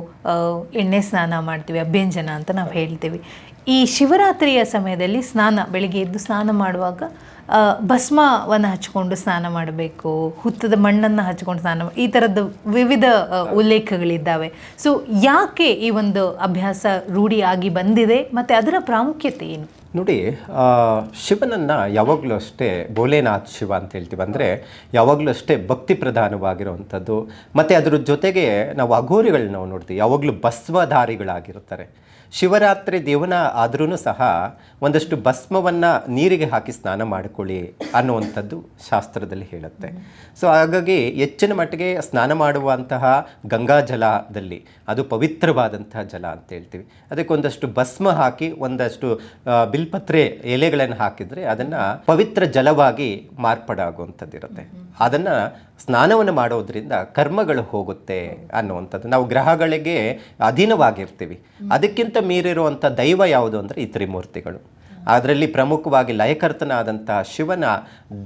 ಎಣ್ಣೆ ಸ್ನಾನ ಮಾಡ್ತೀವಿ, ಅಭ್ಯಂಜನ ಅಂತ ನಾವು ಹೇಳ್ತೀವಿ. ಈ ಶಿವರಾತ್ರಿಯ ಸಮಯದಲ್ಲಿ ಬೆಳಿಗ್ಗೆ ಎದ್ದು ಸ್ನಾನ ಮಾಡುವಾಗ ಭಸ್ಮವನ್ನು ಹಚ್ಕೊಂಡು ಸ್ನಾನ ಮಾಡಬೇಕು, ಹುತ್ತದ ಮಣ್ಣನ್ನು ಹಚ್ಕೊಂಡು ಸ್ನಾನ, ಈ ಥರದ್ದು ವಿವಿಧ ಉಲ್ಲೇಖಗಳಿದ್ದಾವೆ. ಸೊ ಯಾಕೆ ಈ ಒಂದು ಅಭ್ಯಾಸ ರೂಢಿಯಾಗಿ ಬಂದಿದೆ ಮತ್ತು ಅದರ ಪ್ರಾಮುಖ್ಯತೆ ಏನು? ನೋಡಿ, ಶಿವನನ್ನು ಯಾವಾಗಲೂ ಅಷ್ಟೇ ಭೋಲೆನಾಥ್ ಶಿವ ಅಂತ ಹೇಳ್ತೀವಿ. ಅಂದರೆ ಯಾವಾಗಲೂ ಅಷ್ಟೇ ಭಕ್ತಿ ಪ್ರಧಾನವಾಗಿರುವಂಥದ್ದು. ಮತ್ತು ಅದರ ಜೊತೆಗೆ ನಾವು ಅಘೋರಿಗಳನ್ನ ನಾವು ನೋಡ್ತೀವಿ, ಯಾವಾಗಲೂ ಭಸ್ಮಧಾರಿಗಳಾಗಿರ್ತಾರೆ. ಶಿವರಾತ್ರಿ ದಿವನ ಆದ್ರೂ ಸಹ ಒಂದಷ್ಟು ಭಸ್ಮವನ್ನು ನೀರಿಗೆ ಹಾಕಿ ಸ್ನಾನ ಮಾಡಿಕೊಳ್ಳಿ ಅನ್ನುವಂಥದ್ದು ಶಾಸ್ತ್ರದಲ್ಲಿ ಹೇಳುತ್ತೆ. ಸೊ ಹಾಗಾಗಿ ಹೆಚ್ಚಿನ ಮಟ್ಟಿಗೆ ಸ್ನಾನ ಮಾಡುವಂತಹ ಗಂಗಾ ಜಲದಲ್ಲಿ ಅದು ಪವಿತ್ರವಾದಂತಹ ಜಲ ಅಂತ ಹೇಳ್ತೀವಿ. ಅದಕ್ಕೆ ಒಂದಷ್ಟು ಭಸ್ಮ ಹಾಕಿ ಒಂದಷ್ಟು ಬಿಲ್ಪತ್ರೆ ಎಲೆಗಳನ್ನು ಹಾಕಿದರೆ ಅದನ್ನು ಪವಿತ್ರ ಜಲವಾಗಿ ಮಾರ್ಪಾಡಾಗುವಂಥದ್ದಿರುತ್ತೆ. ಅದನ್ನು ಸ್ನಾನವನ್ನು ಮಾಡೋದ್ರಿಂದ ಕರ್ಮಗಳು ಹೋಗುತ್ತೆ ಅನ್ನುವಂಥದ್ದು. ನಾವು ಗ್ರಹಗಳಿಗೆ ಅಧೀನವಾಗಿರ್ತೀವಿ. ಅದಕ್ಕಿಂತ ಮೀರಿರುವಂಥ ದೈವ ಯಾವುದು ಅಂದರೆ ಈ ತ್ರಿಮೂರ್ತಿಗಳು. ಅದರಲ್ಲಿ ಪ್ರಮುಖವಾಗಿ ಲಯಕರ್ತನಾದಂಥ ಶಿವನ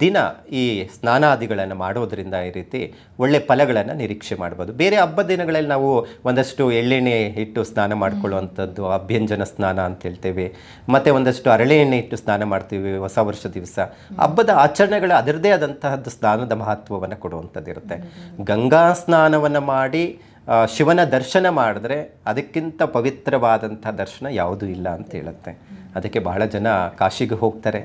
ದಿನ ಈ ಸ್ನಾನಾದಿಗಳನ್ನು ಮಾಡೋದರಿಂದ ಈ ರೀತಿ ಒಳ್ಳೆ ಫಲಗಳನ್ನು ನಿರೀಕ್ಷೆ ಮಾಡ್ಬೋದು. ಬೇರೆ ಹಬ್ಬದ ದಿನಗಳಲ್ಲಿ ನಾವು ಒಂದಷ್ಟು ಎಳ್ಳೆಣ್ಣೆ ಇಟ್ಟು ಸ್ನಾನ ಮಾಡ್ಕೊಳ್ಳುವಂಥದ್ದು ಅಭ್ಯಂಜನ ಸ್ನಾನ ಅಂತ ಹೇಳ್ತೇವೆ, ಮತ್ತು ಒಂದಷ್ಟು ಹರಳೆ ಎಣ್ಣೆ ಇಟ್ಟು ಸ್ನಾನ ಮಾಡ್ತೀವಿ ಹೊಸ ವರ್ಷ ದಿವಸ. ಹಬ್ಬದ ಆಚರಣೆಗಳು ಅದರದೇ ಆದಂತಹದ್ದು ಸ್ನಾನದ ಮಹತ್ವವನ್ನು ಕೊಡುವಂಥದ್ದಿರುತ್ತೆ. ಗಂಗಾ ಸ್ನಾನವನ್ನು ಮಾಡಿ ಶಿವನ ದರ್ಶನ ಮಾಡಿದ್ರೆ ಅದಕ್ಕಿಂತ ಪವಿತ್ರವಾದಂಥ ದರ್ಶನ ಯಾವುದೂ ಇಲ್ಲ ಅಂತ ಹೇಳುತ್ತೆ. ಅದಕ್ಕೆ ಬಹಳ ಜನ ಕಾಶಿಗೆ ಹೋಗ್ತಾರೆ.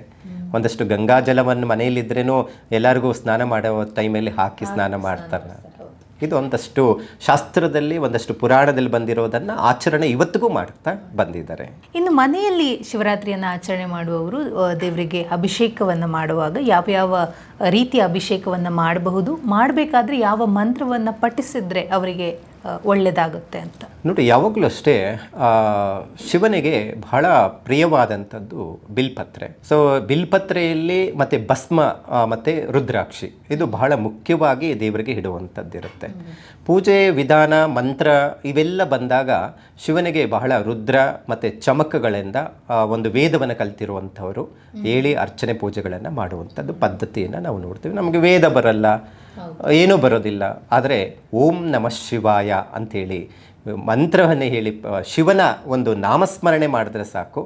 ಒಂದಷ್ಟು ಗಂಗಾಜಲವನ್ನು ಮನೆಯಲ್ಲಿದ್ರೇನೂ ಎಲ್ಲರಿಗೂ ಸ್ನಾನ ಮಾಡೋ ಟೈಮಲ್ಲಿ ಹಾಕಿ ಸ್ನಾನ ಮಾಡ್ತಾರೆ. ಇದು ಒಂದಷ್ಟು ಶಾಸ್ತ್ರದಲ್ಲಿ ಒಂದಷ್ಟು ಪುರಾಣದಲ್ಲಿ ಬಂದಿರೋದನ್ನು ಆಚರಣೆ ಇವತ್ತಿಗೂ ಮಾಡ್ತಾ ಬಂದಿದ್ದಾರೆ. ಇನ್ನು ಮನೆಯಲ್ಲಿ ಶಿವರಾತ್ರಿಯನ್ನು ಆಚರಣೆ ಮಾಡುವವರು ದೇವರಿಗೆ ಅಭಿಷೇಕವನ್ನು ಮಾಡುವಾಗ ಯಾವ ರೀತಿಯ ಅಭಿಷೇಕವನ್ನು ಮಾಡಬಹುದು, ಮಾಡಬೇಕಾದ್ರೆ ಯಾವ ಮಂತ್ರವನ್ನು ಪಠಿಸಿದ್ರೆ ಅವರಿಗೆ ಒಳ್ಳೆಯದಾಗುತ್ತೆ ಅಂತ? ನೋಡಿ, ಯಾವಾಗಲೂ ಅಷ್ಟೇ ಶಿವನಿಗೆ ಬಹಳ ಪ್ರಿಯವಾದಂಥದ್ದು ಬಿಲ್ಪತ್ರೆ. ಸೊ ಬಿಲ್ಪತ್ರೆಯಲ್ಲಿ ಮತ್ತು ಭಸ್ಮ ಮತ್ತು ರುದ್ರಾಕ್ಷಿ ಇದು ಬಹಳ ಮುಖ್ಯವಾಗಿ ದೇವರಿಗೆ ಇಡುವಂಥದ್ದಿರುತ್ತೆ. ಪೂಜೆ ವಿಧಾನ ಮಂತ್ರ ಇವೆಲ್ಲ ಬಂದಾಗ ಶಿವನಿಗೆ ಬಹಳ ರುದ್ರ ಮತ್ತು ಚಮಕಗಳಿಂದ ಒಂದು ವೇದವನ್ನು ಕಲ್ತಿರುವಂಥವರು ಹೇಳಿ ಅರ್ಚನೆ ಪೂಜೆಗಳನ್ನು ಮಾಡುವಂಥದ್ದು ಪದ್ಧತಿಯನ್ನು ನಾವು ನೋಡ್ತೀವಿ. ನಮಗೆ ವೇದ ಬರಲ್ಲ, ಏನೂ ಬರೋದಿಲ್ಲ, ಆದರೆ ಓಂ ನಮಃ ಶಿವಾಯ ಅಂಥೇಳಿ ಮಂತ್ರವನ್ನೇ ಹೇಳಿ ಶಿವನ ಒಂದು ನಾಮಸ್ಮರಣೆ ಮಾಡಿದ್ರೆ ಸಾಕು,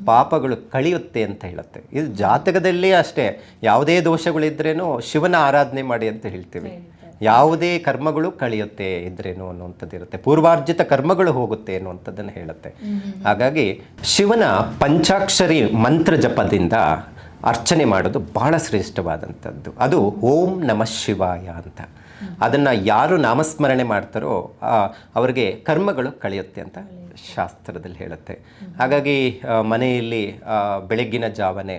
ಪಾಪಗಳು ಕಳೆಯುತ್ತೆ ಅಂತ ಹೇಳುತ್ತೆ. ಇದು ಜಾತಕದಲ್ಲಿ ಅಷ್ಟೇ, ಯಾವುದೇ ದೋಷಗಳಿದ್ರೇನು ಶಿವನ ಆರಾಧನೆ ಮಾಡಿ ಅಂತ ಹೇಳ್ತೀವಿ. ಯಾವುದೇ ಕರ್ಮಗಳು ಕಳೆಯುತ್ತೆ ಇದ್ರೇನು ಅನ್ನುವಂಥದ್ದು ಇರುತ್ತೆ, ಪೂರ್ವಾರ್ಜಿತ ಕರ್ಮಗಳು ಹೋಗುತ್ತೆ ಅನ್ನುವಂಥದ್ದನ್ನು ಹೇಳುತ್ತೆ. ಹಾಗಾಗಿ ಶಿವನ ಪಂಚಾಕ್ಷರಿ ಮಂತ್ರ ಜಪದಿಂದ ಅರ್ಚನೆ ಮಾಡೋದು ಬಹಳ ಶ್ರೇಷ್ಠವಾದಂಥದ್ದು. ಅದು ಓಂ ನಮಃ ಶಿವಾಯ ಅಂತ. ಅದನ್ನು ಯಾರು ನಾಮಸ್ಮರಣೆ ಮಾಡ್ತಾರೋ ಅವರಿಗೆ ಕರ್ಮಗಳು ಕಳೆಯುತ್ತೆ ಅಂತ ಶಾಸ್ತ್ರದಲ್ಲಿ ಹೇಳುತ್ತೆ. ಹಾಗಾಗಿ ಮನೆಯಲ್ಲಿ ಬೆಳಗ್ಗಿನ ಜಾವನೆ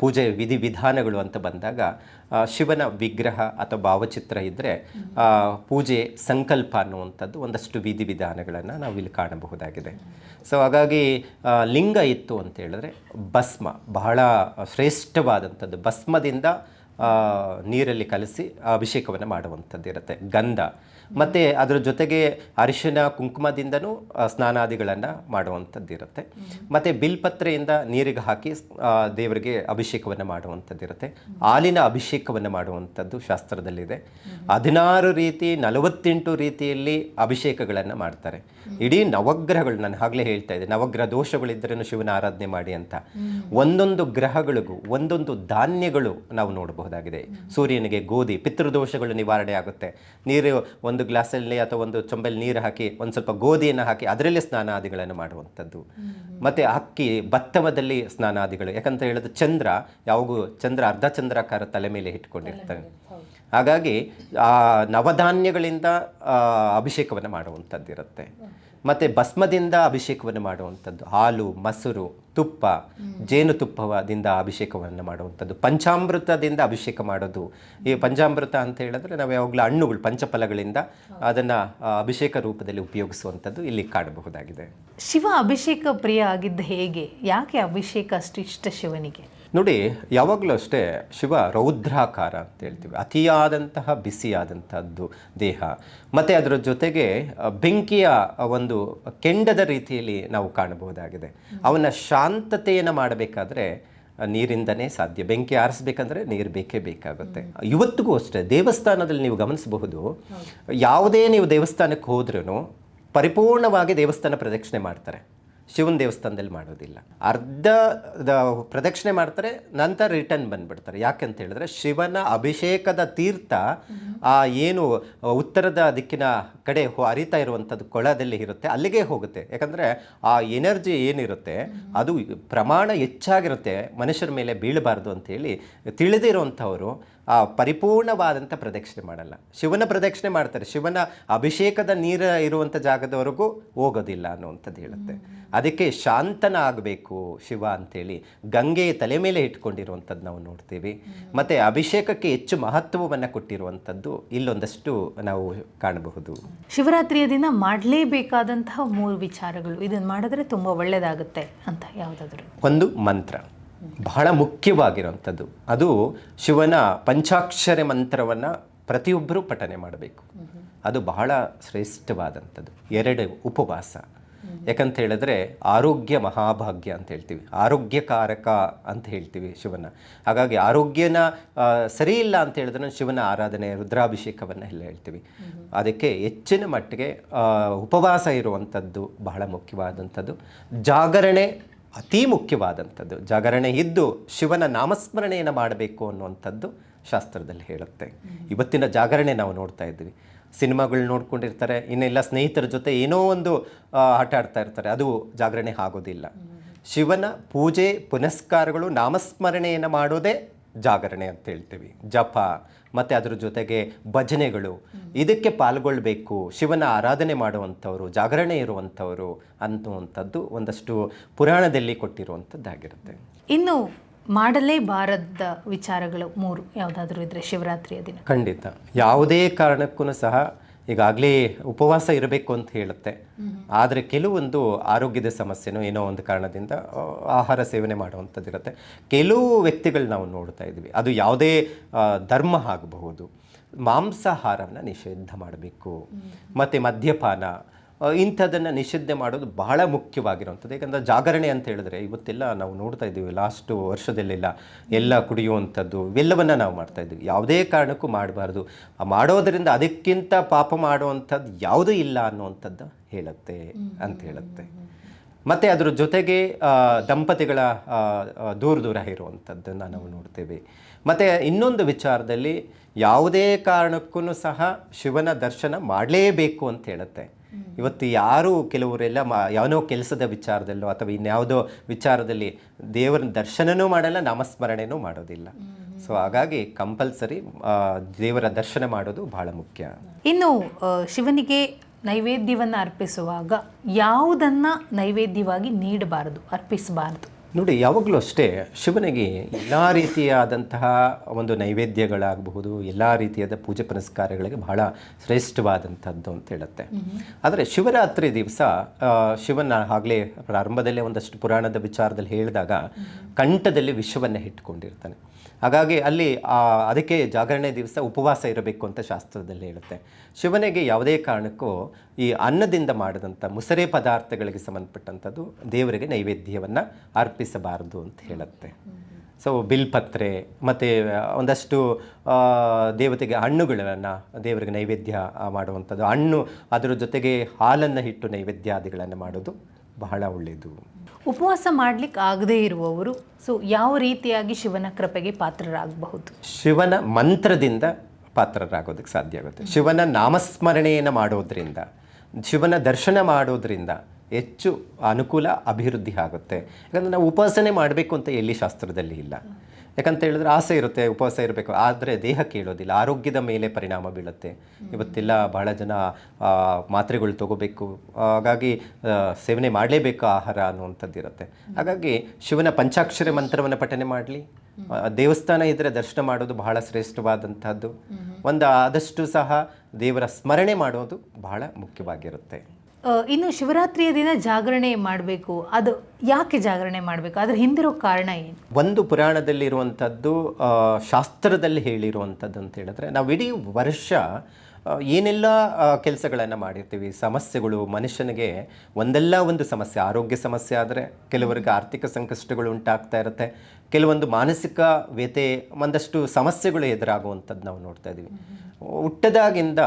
ಪೂಜೆ ವಿಧಿವಿಧಾನಗಳು ಅಂತ ಬಂದಾಗ ಶಿವನ ವಿಗ್ರಹ ಅಥವಾ ಭಾವಚಿತ್ರ ಇದ್ದರೆ ಪೂಜೆ ಸಂಕಲ್ಪ ಅನ್ನುವಂಥದ್ದು ಒಂದಷ್ಟು ವಿಧಿವಿಧಾನಗಳನ್ನು ನಾವು ಇಲ್ಲಿ ಕಾಣಬಹುದಾಗಿದೆ. ಸೊ ಹಾಗಾಗಿ ಲಿಂಗ ಇತ್ತು ಅಂತ ಹೇಳಿದ್ರೆ ಭಸ್ಮ ಬಹಳ ಶ್ರೇಷ್ಠವಾದಂಥದ್ದು. ಭಸ್ಮದಿಂದ ನೀರಲ್ಲಿ ಕಲಸಿ ಅಭಿಷೇಕವನ್ನು ಮಾಡುವಂಥದ್ದು ಇರುತ್ತೆ. ಗಂಧ ಮತ್ತು ಅದರ ಜೊತೆಗೆ ಅರಿಶಿನ ಕುಂಕುಮದಿಂದನೂ ಸ್ನಾನಾದಿಗಳನ್ನು ಮಾಡುವಂಥದ್ದು ಇರುತ್ತೆ. ಮತ್ತು ಬಿಲ್ಪತ್ರೆಯಿಂದ ನೀರಿಗೆ ಹಾಕಿ ದೇವರಿಗೆ ಅಭಿಷೇಕವನ್ನು ಮಾಡುವಂಥದ್ದು ಇರುತ್ತೆ. ಹಾಲಿನ ಅಭಿಷೇಕವನ್ನು ಮಾಡುವಂಥದ್ದು ಶಾಸ್ತ್ರದಲ್ಲಿದೆ. 16 ರೀತಿ 48 ರೀತಿಯಲ್ಲಿ ಅಭಿಷೇಕಗಳನ್ನು ಮಾಡ್ತಾರೆ. ಇಡೀ ನವಗ್ರಹಗಳು, ನಾನು ಆಗಲೇ ಹೇಳ್ತಾ ಇದ್ದೆ, ನವಗ್ರಹ ದೋಷಗಳಿದ್ರೇನು ಶಿವನ ಆರಾಧನೆ ಮಾಡಿ ಅಂತ. ಒಂದೊಂದು ಗ್ರಹಗಳಿಗೂ ಒಂದೊಂದು ಧಾನ್ಯಗಳು ನಾವು ನೋಡಬಹುದಾಗಿದೆ. ಸೂರ್ಯನಿಗೆ ಗೋಧಿ, ಪಿತೃದೋಷಗಳು ನಿವಾರಣೆ ಆಗುತ್ತೆ. ನೀರು ಒಂದು ಗ್ಲಾಸಲ್ಲಿ ಅಥವಾ ಒಂದು ಚೊಂಬಲ್ಲಿ ನೀರು ಹಾಕಿ ಒಂದು ಸ್ವಲ್ಪ ಗೋಧಿಯನ್ನು ಹಾಕಿ ಅದರಲ್ಲಿ ಸ್ನಾನಾದಿಗಳನ್ನು ಮಾಡುವಂಥದ್ದು. ಮತ್ತು ಅಕ್ಕಿ ಭತ್ತವದಲ್ಲಿ ಸ್ನಾನಾದಿಗಳು, ಯಾಕಂತ ಹೇಳಿದ್ರೆ ಚಂದ್ರ ಅರ್ಧ ಚಂದ್ರಾಕಾರ ತಲೆ ಮೇಲೆ ಇಟ್ಕೊಂಡಿರ್ತಾನೆ. ಹಾಗಾಗಿ ಆ ನವಧಾನ್ಯಗಳಿಂದ ಅಭಿಷೇಕವನ್ನು ಮಾಡುವಂಥದ್ದು ಇರುತ್ತೆ. ಮತ್ತು ಭಸ್ಮದಿಂದ ಅಭಿಷೇಕವನ್ನು ಮಾಡುವಂಥದ್ದು, ಹಾಲು, ಮೊಸರು, ತುಪ್ಪ, ಜೇನುತುಪ್ಪದಿಂದ ಅಭಿಷೇಕವನ್ನು ಮಾಡುವಂಥದ್ದು, ಪಂಚಾಮೃತದಿಂದ ಅಭಿಷೇಕ ಮಾಡೋದು. ಈ ಪಂಚಾಮೃತ ಅಂತ ಹೇಳಿದ್ರೆ ನಾವು ಯಾವಾಗಲೂ ಹಣ್ಣುಗಳು ಪಂಚಫಲಗಳಿಂದ ಅದನ್ನು ಅಭಿಷೇಕ ರೂಪದಲ್ಲಿ ಉಪಯೋಗಿಸುವಂಥದ್ದು ಇಲ್ಲಿ ಕಾಣಬಹುದಾಗಿದೆ. ಶಿವ ಅಭಿಷೇಕ ಪ್ರಿಯ ಆಗಿದ್ದ ಹೇಗೆ? ಯಾಕೆ ಅಭಿಷೇಕ ಅಷ್ಟು ಇಷ್ಟ ಶಿವನಿಗೆ? ನೋಡಿ, ಯಾವಾಗಲೂ ಅಷ್ಟೇ ಶಿವ ರೌದ್ರಾಕಾರ ಅಂತ ಹೇಳ್ತೀವಿ. ಅತಿಯಾದಂತಹ ಬಿಸಿಯಾದಂಥದ್ದು ದೇಹ, ಮತ್ತು ಅದರ ಜೊತೆಗೆ ಬೆಂಕಿಯ ಒಂದು ಕೆಂಡದ ರೀತಿಯಲ್ಲಿ ನಾವು ಕಾಣಬಹುದಾಗಿದೆ. ಅವನ ಶಾಂತತೆಯನ್ನು ಮಾಡಬೇಕಾದ್ರೆ ನೀರಿಂದನೇ ಸಾಧ್ಯ. ಬೆಂಕಿ ಆರಿಸ್ಬೇಕಂದ್ರೆ ನೀರು ಬೇಕೇ ಬೇಕಾಗುತ್ತೆ. ಇವತ್ತಿಗೂ ಅಷ್ಟೇ ದೇವಸ್ಥಾನದಲ್ಲಿ ನೀವು ಗಮನಿಸಬಹುದು, ಯಾವುದೇ ನೀವು ದೇವಸ್ಥಾನಕ್ಕೆ ಹೋದ್ರೂ ಪರಿಪೂರ್ಣವಾಗಿ ದೇವಸ್ಥಾನ ಪ್ರದಕ್ಷಿಣೆ ಮಾಡ್ತಾರೆ. ಶಿವನ ದೇವಸ್ಥಾನದಲ್ಲಿ ಮಾಡೋದಿಲ್ಲ. ಅರ್ಧ ಪ್ರದಕ್ಷಿಣೆ ಮಾಡ್ತಾರೆ, ನಂತರ ರಿಟರ್ನ್ ಬಂದುಬಿಡ್ತಾರೆ. ಯಾಕೆಂತ ಹೇಳಿದ್ರೆ ಶಿವನ ಅಭಿಷೇಕದ ತೀರ್ಥ ಏನು ಉತ್ತರದ ದಿಕ್ಕಿನ ಕಡೆ ಹರಿತಾ ಇರುವಂಥದ್ದು ಕೊಳದಲ್ಲಿ ಇರುತ್ತೆ, ಅಲ್ಲಿಗೆ ಹೋಗುತ್ತೆ. ಯಾಕಂದರೆ ಆ ಎನರ್ಜಿ ಏನಿರುತ್ತೆ ಅದು ಪ್ರಮಾಣ ಹೆಚ್ಚಾಗಿರುತ್ತೆ, ಮನುಷ್ಯರ ಮೇಲೆ ಬೀಳಬಾರ್ದು ಅಂಥೇಳಿ ತಿಳಿದಿರುವಂಥವರು ಆ ಪರಿಪೂರ್ಣವಾದಂಥ ಪ್ರದಕ್ಷಿಣೆ ಮಾಡಲ್ಲ. ಶಿವನ ಪ್ರದಕ್ಷಿಣೆ ಮಾಡ್ತಾರೆ, ಶಿವನ ಅಭಿಷೇಕದ ನೀರು ಇರುವಂಥ ಜಾಗದವರೆಗೂ ಹೋಗೋದಿಲ್ಲ ಅನ್ನುವಂಥದ್ದು ಹೇಳುತ್ತೆ. ಅದಕ್ಕೆ ಶಾಂತನ ಆಗಬೇಕು ಶಿವ ಅಂಥೇಳಿ ಗಂಗೆ ತಲೆ ಮೇಲೆ ಇಟ್ಕೊಂಡಿರುವಂಥದ್ದು ನಾವು ನೋಡ್ತೀವಿ. ಮತ್ತು ಅಭಿಷೇಕಕ್ಕೆ ಹೆಚ್ಚು ಮಹತ್ವವನ್ನು ಕೊಟ್ಟಿರುವಂಥದ್ದು ಇಲ್ಲೊಂದಷ್ಟು ನಾವು ಕಾಣಬಹುದು. ಶಿವರಾತ್ರಿಯ ದಿನ ಮಾಡಲೇಬೇಕಾದಂತಹ 3 ವಿಚಾರಗಳು, ಇದನ್ನು ಮಾಡಿದ್ರೆ ತುಂಬ ಒಳ್ಳೆಯದಾಗುತ್ತೆ ಅಂತ ಯಾವುದಾದ್ರು? ಒಂದು ಮಂತ್ರ ಬಹಳ ಮುಖ್ಯವಾಗಿರುವಂಥದ್ದು. ಅದು ಶಿವನ ಪಂಚಾಕ್ಷರ ಮಂತ್ರವನ್ನು ಪ್ರತಿಯೊಬ್ಬರೂ ಪಠನೆ ಮಾಡಬೇಕು. ಅದು ಬಹಳ ಶ್ರೇಷ್ಠವಾದಂಥದ್ದು. 2 ಉಪವಾಸ. ಯಾಕಂತ ಹೇಳಿದ್ರೆ ಆರೋಗ್ಯ ಮಹಾಭಾಗ್ಯ ಅಂತ ಹೇಳ್ತೀವಿ, ಆರೋಗ್ಯಕಾರಕ ಅಂತ ಹೇಳ್ತೀವಿ ಶಿವನ. ಹಾಗಾಗಿ ಆರೋಗ್ಯನ ಸರಿ ಇಲ್ಲ ಅಂತ ಹೇಳಿದ್ರೆ ಶಿವನ ಆರಾಧನೆ ರುದ್ರಾಭಿಷೇಕವನ್ನು ಎಲ್ಲ ಹೇಳ್ತೀವಿ. ಅದಕ್ಕೆ ಹೆಚ್ಚಿನ ಮಟ್ಟಿಗೆ ಉಪವಾಸ ಇರುವಂಥದ್ದು ಬಹಳ ಮುಖ್ಯವಾದಂಥದ್ದು. ಜಾಗರಣೆ ಅತಿ ಮುಖ್ಯವಾದಂಥದ್ದು. ಜಾಗರಣೆ ಇದ್ದು ಶಿವನ ನಾಮಸ್ಮರಣೆಯನ್ನು ಮಾಡಬೇಕು ಅನ್ನುವಂಥದ್ದು ಶಾಸ್ತ್ರದಲ್ಲಿ ಹೇಳುತ್ತೆ. ಇವತ್ತಿನ ಜಾಗರಣೆ ನಾವು ನೋಡ್ತಾ ಇದ್ವಿ. ಸಿನಿಮಾಗಳು ನೋಡ್ಕೊಂಡಿರ್ತಾರೆ, ಇನ್ನೆಲ್ಲ ಸ್ನೇಹಿತರ ಜೊತೆ ಏನೋ ಒಂದು ಆಟ ಆಡ್ತಾ ಇರ್ತಾರೆ, ಅದು ಜಾಗರಣೆ ಆಗೋದಿಲ್ಲ. ಶಿವನ ಪೂಜೆ ಪುನಸ್ಕಾರಗಳು ನಾಮಸ್ಮರಣೆಯನ್ನು ಮಾಡೋದೇ ಜಾಗರಣೆ ಅಂತ ಹೇಳ್ತೀವಿ. ಜಪ ಮತ್ತು ಅದ್ರ ಜೊತೆಗೆ ಭಜನೆಗಳು, ಇದಕ್ಕೆ ಪಾಲ್ಗೊಳ್ಬೇಕು, ಶಿವನ ಆರಾಧನೆ ಮಾಡುವಂಥವ್ರು, ಜಾಗರಣೆ ಇರುವಂಥವರು ಅನ್ನುವಂಥದ್ದು ಒಂದಷ್ಟು ಪುರಾಣದಲ್ಲಿ ಕೊಟ್ಟಿರುವಂಥದ್ದಾಗಿರುತ್ತೆ. ಇನ್ನು ಮಾಡಲೇಬಾರದ ವಿಚಾರಗಳು 3 ಯಾವುದಾದ್ರೂ ಇದ್ರೆ ಶಿವರಾತ್ರಿಯ ದಿನ? ಖಂಡಿತ ಯಾವುದೇ ಕಾರಣಕ್ಕೂ ಸಹ ಈಗಾಗಲೇ ಉಪವಾಸ ಇರಬೇಕು ಅಂತ ಹೇಳುತ್ತೆ, ಆದರೆ ಕೆಲವೊಂದು ಆರೋಗ್ಯದ ಸಮಸ್ಯೆನೋ ಏನೋ ಒಂದು ಕಾರಣದಿಂದ ಆಹಾರ ಸೇವನೆ ಮಾಡುವಂಥದ್ದಿರುತ್ತೆ. ಕೆಲವು ವ್ಯಕ್ತಿಗಳು ನಾವು ನೋಡ್ತಾ ಇದ್ವಿ, ಅದು ಯಾವುದೇ ಧರ್ಮ ಆಗಬಹುದು, ಮಾಂಸಾಹಾರವನ್ನು ನಿಷೇಧ ಮಾಡಬೇಕು, ಮತ್ತು ಮದ್ಯಪಾನ ಇಂಥದ್ದನ್ನು ನಿಷಿದ್ಧ ಮಾಡೋದು ಬಹಳ ಮುಖ್ಯವಾಗಿರುವಂಥದ್ದು. ಯಾಕಂದರೆ ಜಾಗರಣೆ ಅಂತ ಹೇಳಿದ್ರೆ ಇವತ್ತೆಲ್ಲ ನಾವು ನೋಡ್ತಾ ಇದ್ದೀವಿ, ಲಾಸ್ಟ್ ವರ್ಷದಲ್ಲೆಲ್ಲ ಎಲ್ಲ ಕುಡಿಯುವಂಥದ್ದು ಇವೆಲ್ಲವನ್ನು ನಾವು ಮಾಡ್ತಾ ಇದ್ದೀವಿ. ಯಾವುದೇ ಕಾರಣಕ್ಕೂ ಮಾಡಬಾರ್ದು, ಮಾಡೋದರಿಂದ ಅದಕ್ಕಿಂತ ಪಾಪ ಮಾಡುವಂಥದ್ದು ಯಾವುದೂ ಇಲ್ಲ ಅನ್ನುವಂಥದ್ದು ಹೇಳುತ್ತೆ ಅಂತ ಹೇಳುತ್ತೆ. ಮತ್ತು ಅದ್ರ ಜೊತೆಗೆ ದಂಪತಿಗಳ ದೂರ ಇರುವಂಥದ್ದನ್ನು ನಾವು ನೋಡ್ತೇವೆ. ಮತ್ತು ಇನ್ನೊಂದು ವಿಚಾರದಲ್ಲಿ ಯಾವುದೇ ಕಾರಣಕ್ಕೂ ಸಹ ಶಿವನ ದರ್ಶನ ಮಾಡಲೇಬೇಕು ಅಂತ ಹೇಳುತ್ತೆ. ಇವತ್ತು ಯಾರು ಕೆಲವರೆಲ್ಲ ಯಾವನೋ ಕೆಲಸದ ವಿಚಾರದಲ್ಲೋ ಅಥವಾ ಇನ್ಯಾವುದೋ ವಿಚಾರದಲ್ಲಿ ದೇವರ ದರ್ಶನನೂ ಮಾಡಲ್ಲ, ನಾಮಸ್ಮರಣೆನೂ ಮಾಡೋದಿಲ್ಲ. ಸೊ ಹಾಗಾಗಿ ಕಂಪಲ್ಸರಿ ದೇವರ ದರ್ಶನ ಮಾಡೋದು ಬಹಳ ಮುಖ್ಯ. ಇನ್ನು ಶಿವನಿಗೆ ನೈವೇದ್ಯವನ್ನು ಅರ್ಪಿಸುವಾಗ ಯಾವುದನ್ನು ನೈವೇದ್ಯವಾಗಿ ನೀಡಬಾರದು, ಅರ್ಪಿಸಬಾರದು? ನೋಡಿ, ಯಾವಾಗಲೂ ಅಷ್ಟೇ ಶಿವನಿಗೆ ಎಲ್ಲ ರೀತಿಯಾದಂತಹ ಒಂದು ನೈವೇದ್ಯಗಳಾಗಬಹುದು, ಎಲ್ಲ ರೀತಿಯಾದ ಪೂಜೆ ಪುನಸ್ಕಾರಗಳಿಗೆ ಬಹಳ ಶ್ರೇಷ್ಠವಾದಂಥದ್ದು ಅಂತ ಹೇಳುತ್ತೆ. ಆದರೆ ಶಿವರಾತ್ರಿ ದಿವಸ ಶಿವನ ಆಗಲೇ ಪ್ರಾರಂಭದಲ್ಲೇ ಒಂದಷ್ಟು ಪುರಾಣದ ವಿಚಾರದಲ್ಲಿ ಹೇಳಿದಾಗ ಕಂಠದಲ್ಲಿ ವಿಷವನ್ನು ಇಟ್ಕೊಂಡಿರ್ತಾನೆ. ಹಾಗಾಗಿ ಅಲ್ಲಿ ಅದಕ್ಕೆ ಜಾಗರಣೆ ದಿವಸ ಉಪವಾಸ ಇರಬೇಕು ಅಂತ ಶಾಸ್ತ್ರದಲ್ಲಿ ಹೇಳುತ್ತೆ. ಶಿವನಿಗೆ ಯಾವುದೇ ಕಾರಣಕ್ಕೂ ಈ ಅನ್ನದಿಂದ ಮಾಡಿದಂಥ ಮುಸರೆ ಪದಾರ್ಥಗಳಿಗೆ ಸಂಬಂಧಪಟ್ಟಂಥದ್ದು ದೇವರಿಗೆ ನೈವೇದ್ಯವನ್ನು ಅರ್ಪಿಸಬಾರದು ಅಂತ ಹೇಳುತ್ತೆ. ಸೊ ಬಿಲ್ಪತ್ರೆ ಮತ್ತು ಒಂದಷ್ಟು ದೇವತೆಗೆ ಹಣ್ಣುಗಳನ್ನು ದೇವರಿಗೆ ನೈವೇದ್ಯ ಮಾಡುವಂಥದ್ದು, ಹಣ್ಣು ಅದರ ಜೊತೆಗೆ ಹಾಲನ್ನು ಇಟ್ಟು ನೈವೇದ್ಯಾದಿಗಳನ್ನು ಮಾಡೋದು ಬಹಳ ಒಳ್ಳೆಯದು. ಉಪವಾಸ ಮಾಡಲಿಕ್ಕೆ ಆಗದೇ ಇರುವವರು ಸೊ ಯಾವ ರೀತಿಯಾಗಿ ಶಿವನ ಕೃಪೆಗೆ ಪಾತ್ರರಾಗಬಹುದು? ಶಿವನ ಮಂತ್ರದಿಂದ ಪಾತ್ರರಾಗೋದಕ್ಕೆ ಸಾಧ್ಯ ಆಗುತ್ತೆ. ಶಿವನ ನಾಮಸ್ಮರಣೆಯನ್ನು ಮಾಡೋದ್ರಿಂದ, ಶಿವನ ದರ್ಶನ ಮಾಡೋದ್ರಿಂದ ಹೆಚ್ಚು ಅನುಕೂಲ, ಅಭಿವೃದ್ಧಿ ಆಗುತ್ತೆ. ಯಾಕಂದರೆ ನಾವು ಉಪಾಸನೆ ಮಾಡಬೇಕು ಅಂತ ಎಲ್ಲಿ ಶಾಸ್ತ್ರದಲ್ಲಿ ಇಲ್ಲ. ಯಾಕಂತ ಹೇಳಿದ್ರೆ ಆಸೆ ಇರುತ್ತೆ, ಉಪವಾಸ ಇರಬೇಕು, ಆದರೆ ದೇಹ ಕೇಳೋದಿಲ್ಲ, ಆರೋಗ್ಯದ ಮೇಲೆ ಪರಿಣಾಮ ಬೀಳುತ್ತೆ. ಇವತ್ತೆಲ್ಲ ಬಹಳ ಜನ ಮಾತ್ರೆಗಳು ತಗೋಬೇಕು, ಹಾಗಾಗಿ ಸೇವನೆ ಮಾಡಲೇಬೇಕು ಆಹಾರ ಅನ್ನುವಂಥದ್ದು ಇರುತ್ತೆ. ಹಾಗಾಗಿ ಶಿವನ ಪಂಚಾಕ್ಷರ ಮಂತ್ರವನ್ನು ಪಠನೆ ಮಾಡಲಿ, ದೇವಸ್ಥಾನ ಇದ್ದರೆ ದರ್ಶನ ಮಾಡೋದು ಬಹಳ ಶ್ರೇಷ್ಠವಾದಂಥದ್ದು. ಆದಷ್ಟು ಸಹ ದೇವರ ಸ್ಮರಣೆ ಮಾಡೋದು ಬಹಳ ಮುಖ್ಯವಾಗಿರುತ್ತೆ. ಇನ್ನು ಶಿವರಾತ್ರಿಯ ದಿನ ಜಾಗರಣೆ ಮಾಡಬೇಕು, ಅದು ಯಾಕೆ ಜಾಗರಣೆ ಮಾಡಬೇಕು, ಅದ್ರ ಹಿಂದಿರೋ ಕಾರಣ ಏನು? ಒಂದು ಪುರಾಣದಲ್ಲಿರುವಂಥದ್ದು, ಶಾಸ್ತ್ರದಲ್ಲಿ ಹೇಳಿರುವಂಥದ್ದು ಅಂತ ಹೇಳಿದ್ರೆ, ನಾವು ಇಡೀ ವರ್ಷ ಏನೆಲ್ಲ ಕೆಲಸಗಳನ್ನು ಮಾಡಿರ್ತೀವಿ, ಸಮಸ್ಯೆಗಳು ಮನುಷ್ಯನಿಗೆ ಒಂದಲ್ಲ ಒಂದು ಸಮಸ್ಯೆ, ಆರೋಗ್ಯ ಸಮಸ್ಯೆ ಆದರೆ ಕೆಲವರಿಗೆ ಆರ್ಥಿಕ ಸಂಕಷ್ಟಗಳು ಉಂಟಾಗ್ತಾ ಇರುತ್ತೆ, ಕೆಲವೊಂದು ಮಾನಸಿಕ ವ್ಯಥೆ, ಒಂದಷ್ಟು ಸಮಸ್ಯೆಗಳು ಎದುರಾಗುವಂಥದ್ದು ನಾವು ನೋಡ್ತಾ ಇದ್ದೀವಿ. ಹುಟ್ಟದಾಗಿಂದ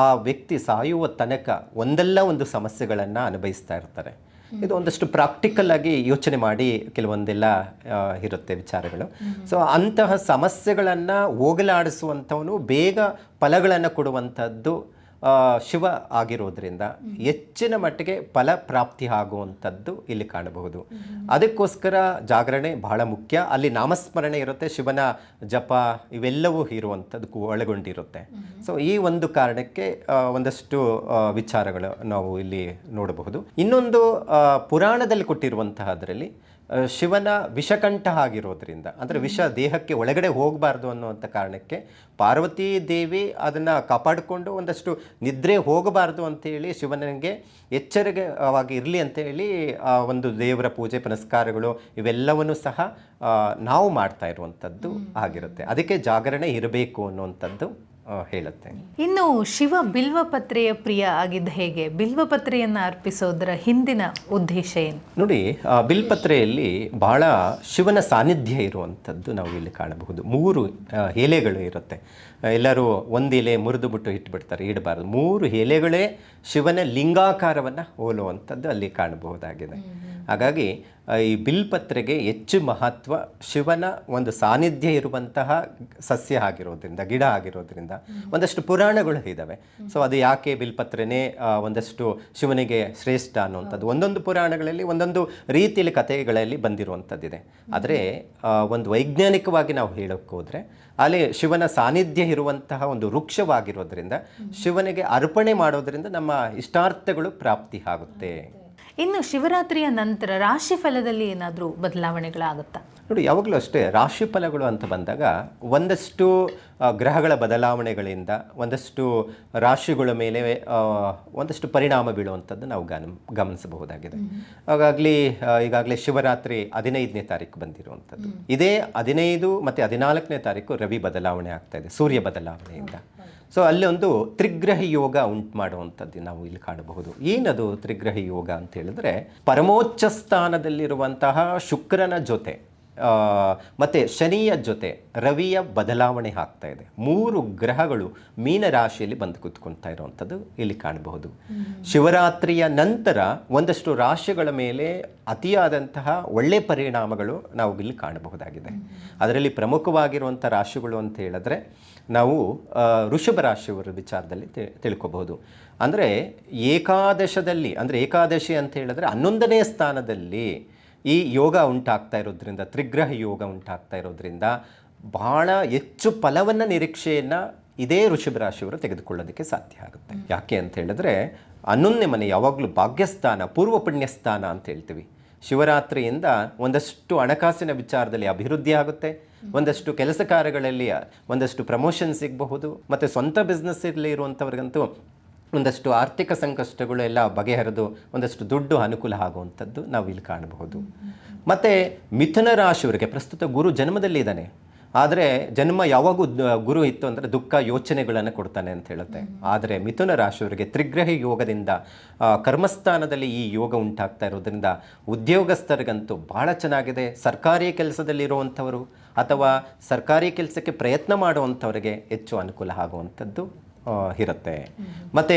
ಆ ವ್ಯಕ್ತಿ ಸಾಯುವ ತನಕ ಒಂದಲ್ಲ ಒಂದು ಸಮಸ್ಯೆಗಳನ್ನು ಅನುಭವಿಸ್ತಾ ಇರ್ತಾರೆ. ಇದು ಒಂದಷ್ಟು ಪ್ರಾಕ್ಟಿಕಲ್ ಆಗಿ ಯೋಚನೆ ಮಾಡಿ ಕೆಲವೊಂದೆಲ್ಲ ಇರುತ್ತೆ ವಿಚಾರಗಳು. ಸೊ ಅಂತಹ ಸಮಸ್ಯೆಗಳನ್ನು ಹೋಗಲಾಡಿಸುವಂಥವನು, ಬೇಗ ಫಲಗಳನ್ನು ಕೊಡುವಂಥದ್ದು ಶಿವ ಆಗಿರೋದ್ರಿಂದ ಹೆಚ್ಚಿನ ಮಟ್ಟಿಗೆ ಫಲ ಪ್ರಾಪ್ತಿ ಆಗುವಂಥದ್ದು ಇಲ್ಲಿ ಕಾಣಬಹುದು. ಅದಕ್ಕೋಸ್ಕರ ಜಾಗರಣೆ ಬಹಳ ಮುಖ್ಯ. ಅಲ್ಲಿ ನಾಮಸ್ಮರಣೆ ಇರುತ್ತೆ, ಶಿವನ ಜಪ ಇವೆಲ್ಲವೂ ಇರುವಂಥದ್ದು ಒಳಗೊಂಡಿರುತ್ತೆ. ಸೊ ಈ ಒಂದು ಕಾರಣಕ್ಕೆ ಒಂದಷ್ಟು ವಿಚಾರಗಳು ನಾವು ಇಲ್ಲಿ ನೋಡಬಹುದು. ಇನ್ನೊಂದು ಪುರಾಣದಲ್ಲಿ ಕೊಟ್ಟಿರುವಂತಹದ್ರಲ್ಲಿ ಶಿವನ ವಿಷಕಂಠ ಆಗಿರೋದ್ರಿಂದ, ಅಂದರೆ ವಿಷ ದೇಹಕ್ಕೆ ಒಳಗಡೆ ಹೋಗಬಾರ್ದು ಅನ್ನುವಂಥ ಕಾರಣಕ್ಕೆ ಪಾರ್ವತೀ ದೇವಿ ಅದನ್ನು ಕಾಪಾಡಿಕೊಂಡು ಒಂದಷ್ಟು ನಿದ್ರೆ ಹೋಗಬಾರ್ದು ಅಂತೇಳಿ ಶಿವನಿಗೆ ಎಚ್ಚರಿಕೆವಾಗಿ ಇರಲಿ ಅಂತೇಳಿ ಒಂದು ದೇವರ ಪೂಜೆ ಪುನಸ್ಕಾರಗಳು ಇವೆಲ್ಲವನ್ನೂ ಸಹ ನಾವು ಮಾಡ್ತಾ ಇರುವಂಥದ್ದು ಆಗಿರುತ್ತೆ. ಅದಕ್ಕೆ ಜಾಗರಣೆ ಇರಬೇಕು ಅನ್ನುವಂಥದ್ದು ಹೇಳುತ್ತೆ. ಇನ್ನು ಶಿವ ಬಿಲ್ವಪತ್ರೆಯ ಪ್ರಿಯ ಆಗಿದ್ದ ಹೇಗೆ? ಬಿಲ್ವಪತ್ರೆಯನ್ನು ಅರ್ಪಿಸೋದರ ಹಿಂದಿನ ಉದ್ದೇಶ ಏನು? ನೋಡಿ, ಬಿಲ್ಪತ್ರೆಯಲ್ಲಿ ಬಹಳ ಶಿವನ ಸಾನ್ನಿಧ್ಯ ಇರುವಂಥದ್ದು ನಾವು ಇಲ್ಲಿ ಕಾಣಬಹುದು. 3 ಎಲೆಗಳು ಇರುತ್ತೆ. ಎಲ್ಲರೂ ಒಂದು ಎಲೆ ಮುರಿದು ಬಿಟ್ಟು ಇಟ್ಬಿಡ್ತಾರೆ, ಇಡಬಾರ್ದು. 3 ಎಲೆಗಳೇ ಶಿವನ ಲಿಂಗಾಕಾರವನ್ನು ಹೋಲುವಂಥದ್ದು ಅಲ್ಲಿ ಕಾಣಬಹುದಾಗಿದೆ. ಹಾಗಾಗಿ ಈ ಬಿಲ್ಪತ್ರೆಗೆ ಹೆಚ್ಚು ಮಹತ್ವ ಶಿವನ ಒಂದು ಸಾನ್ನಿಧ್ಯ ಇರುವಂತಹ ಸಸ್ಯ ಆಗಿರೋದ್ರಿಂದ, ಗಿಡ ಆಗಿರೋದ್ರಿಂದ ಒಂದಷ್ಟು ಪುರಾಣಗಳು ಇದ್ದಾವೆ. ಸೊ ಅದು ಯಾಕೆ ಬಿಲ್ಪತ್ರೆನೇ ಒಂದಷ್ಟು ಶಿವನಿಗೆ ಶ್ರೇಷ್ಠ ಅನ್ನುವಂಥದ್ದು ಒಂದೊಂದು ಪುರಾಣಗಳಲ್ಲಿ ಒಂದೊಂದು ರೀತಿಯಲ್ಲಿ ಕಥೆಗಳಲ್ಲಿ ಬಂದಿರುವಂಥದ್ದಿದೆ. ಆದರೆ ಒಂದು ವೈಜ್ಞಾನಿಕವಾಗಿ ನಾವು ಹೇಳೋಕ್ಕೆ ಹೋದರೆ ಅಲ್ಲಿ ಶಿವನ ಸಾನ್ನಿಧ್ಯ ಇರುವಂತಹ ಒಂದು ವೃಕ್ಷವಾಗಿರೋದ್ರಿಂದ ಶಿವನಿಗೆ ಅರ್ಪಣೆ ಮಾಡೋದ್ರಿಂದ ನಮ್ಮ ಇಷ್ಟಾರ್ಥಗಳು ಪ್ರಾಪ್ತಿ ಆಗುತ್ತೆ. ಇನ್ನು ಶಿವರಾತ್ರಿಯ ನಂತರ ರಾಶಿ ಫಲದಲ್ಲಿ ಏನಾದರೂ ಬದಲಾವಣೆಗಳಾಗುತ್ತಾ? ನೋಡಿ, ಯಾವಾಗಲೂ ಅಷ್ಟೇ ರಾಶಿ ಫಲಗಳು ಅಂತ ಬಂದಾಗ ಒಂದಷ್ಟು ಗ್ರಹಗಳ ಬದಲಾವಣೆಗಳಿಂದ ಒಂದಷ್ಟು ರಾಶಿಗಳ ಮೇಲೆ ಒಂದಷ್ಟು ಪರಿಣಾಮ ಬೀಳುವಂಥದ್ದು ನಾವು ಗಮನಿಸಬಹುದಾಗಿದೆ. ಈಗಾಗಲೇ ಶಿವರಾತ್ರಿ 15ನೇ ತಾರೀಕು ಬಂದಿರುವಂಥದ್ದು. ಇದೇ 15 ಮತ್ತು 14ನೇ ತಾರೀಕು ರವಿ ಬದಲಾವಣೆ ಆಗ್ತಾ ಇದೆ ಸೂರ್ಯ ಬದಲಾವಣೆಯಿಂದ. ಸೊ ಅಲ್ಲಿ ಒಂದು ತ್ರಿಗ್ರಹಿ ಯೋಗ ಉಂಟು ಮಾಡುವಂಥದ್ದು ನಾವು ಇಲ್ಲಿ ಕಾಣಬಹುದು. ಏನದು ತ್ರಿಗ್ರಹಿ ಯೋಗ ಅಂತ ಹೇಳಿದ್ರೆ, ಪರಮೋಚ್ಚ ಸ್ಥಾನದಲ್ಲಿರುವಂತಹ ಶುಕ್ರನ ಜೊತೆ ಮತ್ತು ಶನಿಯ ಜೊತೆ ರವಿಯ ಬದಲಾವಣೆ ಆಗ್ತಾ ಇದೆ. 3 ಗ್ರಹಗಳು ಮೀನರಾಶಿಯಲ್ಲಿ ಬಂದು ಕೂತ್ಕೊಳ್ತಾ ಇರುವಂಥದ್ದು ಇಲ್ಲಿ ಕಾಣಬಹುದು. ಶಿವರಾತ್ರಿಯ ನಂತರ ಒಂದಷ್ಟು ರಾಶಿಗಳ ಮೇಲೆ ಅತಿಯಾದಂತಹ ಒಳ್ಳೆಯ ಪರಿಣಾಮಗಳು ನಾವು ಇಲ್ಲಿ ಕಾಣಬಹುದಾಗಿದೆ. ಅದರಲ್ಲಿ ಪ್ರಮುಖವಾಗಿರುವಂಥ ರಾಶಿಗಳು ಅಂತ ಹೇಳಿದ್ರೆ ನಾವು ವೃಷಭ ರಾಶಿಯವರ ವಿಚಾರದಲ್ಲಿ ತಿಳ್ಕೊಬಹುದು. ಅಂದರೆ ಏಕಾದಶದಲ್ಲಿ, ಅಂದರೆ ಏಕಾದಶಿ ಅಂತ ಹೇಳಿದ್ರೆ 11ನೇ ಸ್ಥಾನದಲ್ಲಿ ಈ ಯೋಗ ಉಂಟಾಗ್ತಾ ಇರೋದ್ರಿಂದ, ತ್ರಿಗ್ರಹ ಯೋಗ ಉಂಟಾಗ್ತಾ ಇರೋದ್ರಿಂದ ಬಹಳ ಹೆಚ್ಚು ಫಲವನ್ನು ನಿರೀಕ್ಷೆಯನ್ನು ಇದೇ ವೃಷಭ ರಾಶಿಯವರು ತೆಗೆದುಕೊಳ್ಳೋದಕ್ಕೆ ಸಾಧ್ಯ ಆಗುತ್ತೆ. ಯಾಕೆ ಅಂತ ಹೇಳಿದ್ರೆ 11ನೇ ಮನೆ ಯಾವಾಗಲೂ ಭಾಗ್ಯಸ್ಥಾನ, ಪೂರ್ವ ಪುಣ್ಯಸ್ಥಾನ ಅಂತ ಹೇಳ್ತೀವಿ. ಶಿವರಾತ್ರಿಯಿಂದ ಒಂದಷ್ಟು ಹಣಕಾಸಿನ ವಿಚಾರದಲ್ಲಿ ಅಭಿವೃದ್ಧಿ ಆಗುತ್ತೆ, ಒಂದಷ್ಟು ಕೆಲಸ ಕಾರ್ಯಗಳಲ್ಲಿ ಒಂದಷ್ಟು ಪ್ರಮೋಷನ್ ಸಿಗಬಹುದು, ಮತ್ತು ಸ್ವಂತ ಬಿಸ್ನೆಸ್ಸಲ್ಲಿ ಇರುವಂಥವ್ರಿಗಂತೂ ಒಂದಷ್ಟು ಆರ್ಥಿಕ ಸಂಕಷ್ಟಗಳು ಎಲ್ಲ ಬಗೆಹರಿದು ಒಂದಷ್ಟು ದುಡ್ಡು ಅನುಕೂಲ ಆಗುವಂಥದ್ದು ನಾವು ಇಲ್ಲಿ ಕಾಣಬಹುದು. ಮತ್ತು ಮಿಥುನ ರಾಶಿಯವರಿಗೆ ಪ್ರಸ್ತುತ ಗುರು ಜನ್ಮದಲ್ಲಿ ಇದ್ದಾನೆ. ಆದರೆ ಜನ್ಮ ಯಾವಾಗೂ ಗುರು ಇತ್ತು ಅಂದರೆ ದುಃಖ ಯೋಚನೆಗಳನ್ನು ಕೊಡ್ತಾನೆ ಅಂತ ಹೇಳುತ್ತೆ. ಆದರೆ ಮಿಥುನ ರಾಶಿಯವರಿಗೆ ತ್ರಿಗ್ರಹಿ ಯೋಗದಿಂದ ಕರ್ಮಸ್ಥಾನದಲ್ಲಿ ಈ ಯೋಗ ಉಂಟಾಗ್ತಾ ಇರೋದ್ರಿಂದ ಉದ್ಯೋಗಸ್ಥರಿಗಂತೂ ಭಾಳ ಚೆನ್ನಾಗಿದೆ. ಸರ್ಕಾರಿ ಕೆಲಸದಲ್ಲಿರುವಂಥವರು ಅಥವಾ ಸರ್ಕಾರಿ ಕೆಲಸಕ್ಕೆ ಪ್ರಯತ್ನ ಮಾಡುವಂಥವರಿಗೆ ಹೆಚ್ಚು ಅನುಕೂಲ ಆಗುವಂಥದ್ದು ಇರುತ್ತೆ. ಮತ್ತು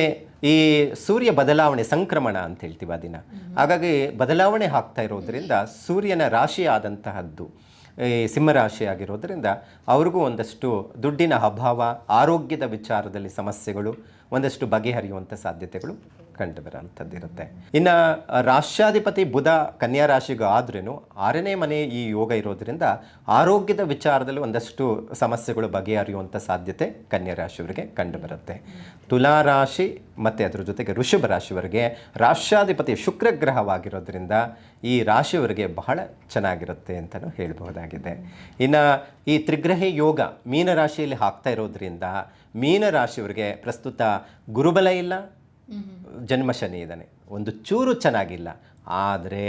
ಈ ಸೂರ್ಯ ಬದಲಾವಣೆ, ಸಂಕ್ರಮಣ ಅಂತ ಹೇಳ್ತೀವಿ ಆ ದಿನ. ಹಾಗಾಗಿ ಬದಲಾವಣೆ ಆಗ್ತಾ ಇರೋದ್ರಿಂದ ಸೂರ್ಯನ ರಾಶಿ ಆದಂತಹದ್ದು ಈ ಸಿಂಹರಾಶಿ ಆಗಿರೋದ್ರಿಂದ ಅವ್ರಿಗೂ ಒಂದಷ್ಟು ದುಡ್ಡಿನ ಅಭಾವ, ಆರೋಗ್ಯದ ವಿಚಾರದಲ್ಲಿ ಸಮಸ್ಯೆಗಳು ಒಂದಷ್ಟು ಬಗೆಹರಿಯುವಂಥ ಸಾಧ್ಯತೆಗಳು ಕಂಡುಬರೋಂಥದ್ದು ಇರುತ್ತೆ. ಇನ್ನು ರಾಷ್ಟ್ರಾಧಿಪತಿ ಬುಧ ಕನ್ಯಾ ರಾಶಿಗೂ ಆದ್ರೂ 6ನೇ ಮನೆ ಈ ಯೋಗ ಇರೋದ್ರಿಂದ ಆರೋಗ್ಯದ ವಿಚಾರದಲ್ಲಿ ಒಂದಷ್ಟು ಸಮಸ್ಯೆಗಳು ಬಗೆಹರಿಯುವಂಥ ಸಾಧ್ಯತೆ ಕನ್ಯಾ ರಾಶಿಯವರಿಗೆ ಕಂಡುಬರುತ್ತೆ. ತುಲಾ ರಾಶಿ ಮತ್ತು ಅದರ ಜೊತೆಗೆ ವೃಷಭ ರಾಶಿಯವರಿಗೆ ರಾಷ್ಟ್ರಾಧಿಪತಿ ಶುಕ್ರ ಗ್ರಹವಾಗಿರೋದ್ರಿಂದ ಈ ರಾಶಿಯವರಿಗೆ ಬಹಳ ಚೆನ್ನಾಗಿರುತ್ತೆ ಅಂತಲೂ ಹೇಳಬಹುದಾಗಿದೆ. ಇನ್ನು ಈ ತ್ರಿಗ್ರಹಿ ಯೋಗ ಮೀನರಾಶಿಯಲ್ಲಿ ಆಗ್ತಾ ಇರೋದ್ರಿಂದ ಮೀನರಾಶಿಯವರಿಗೆ ಪ್ರಸ್ತುತ ಗುರುಬಲ ಇಲ್ಲ, ಜನ್ಮ ಶನಿ ಇದ್ದಾನೆ, ಒಂದು ಚೂರು ಚೆನ್ನಾಗಿಲ್ಲ. ಆದರೆ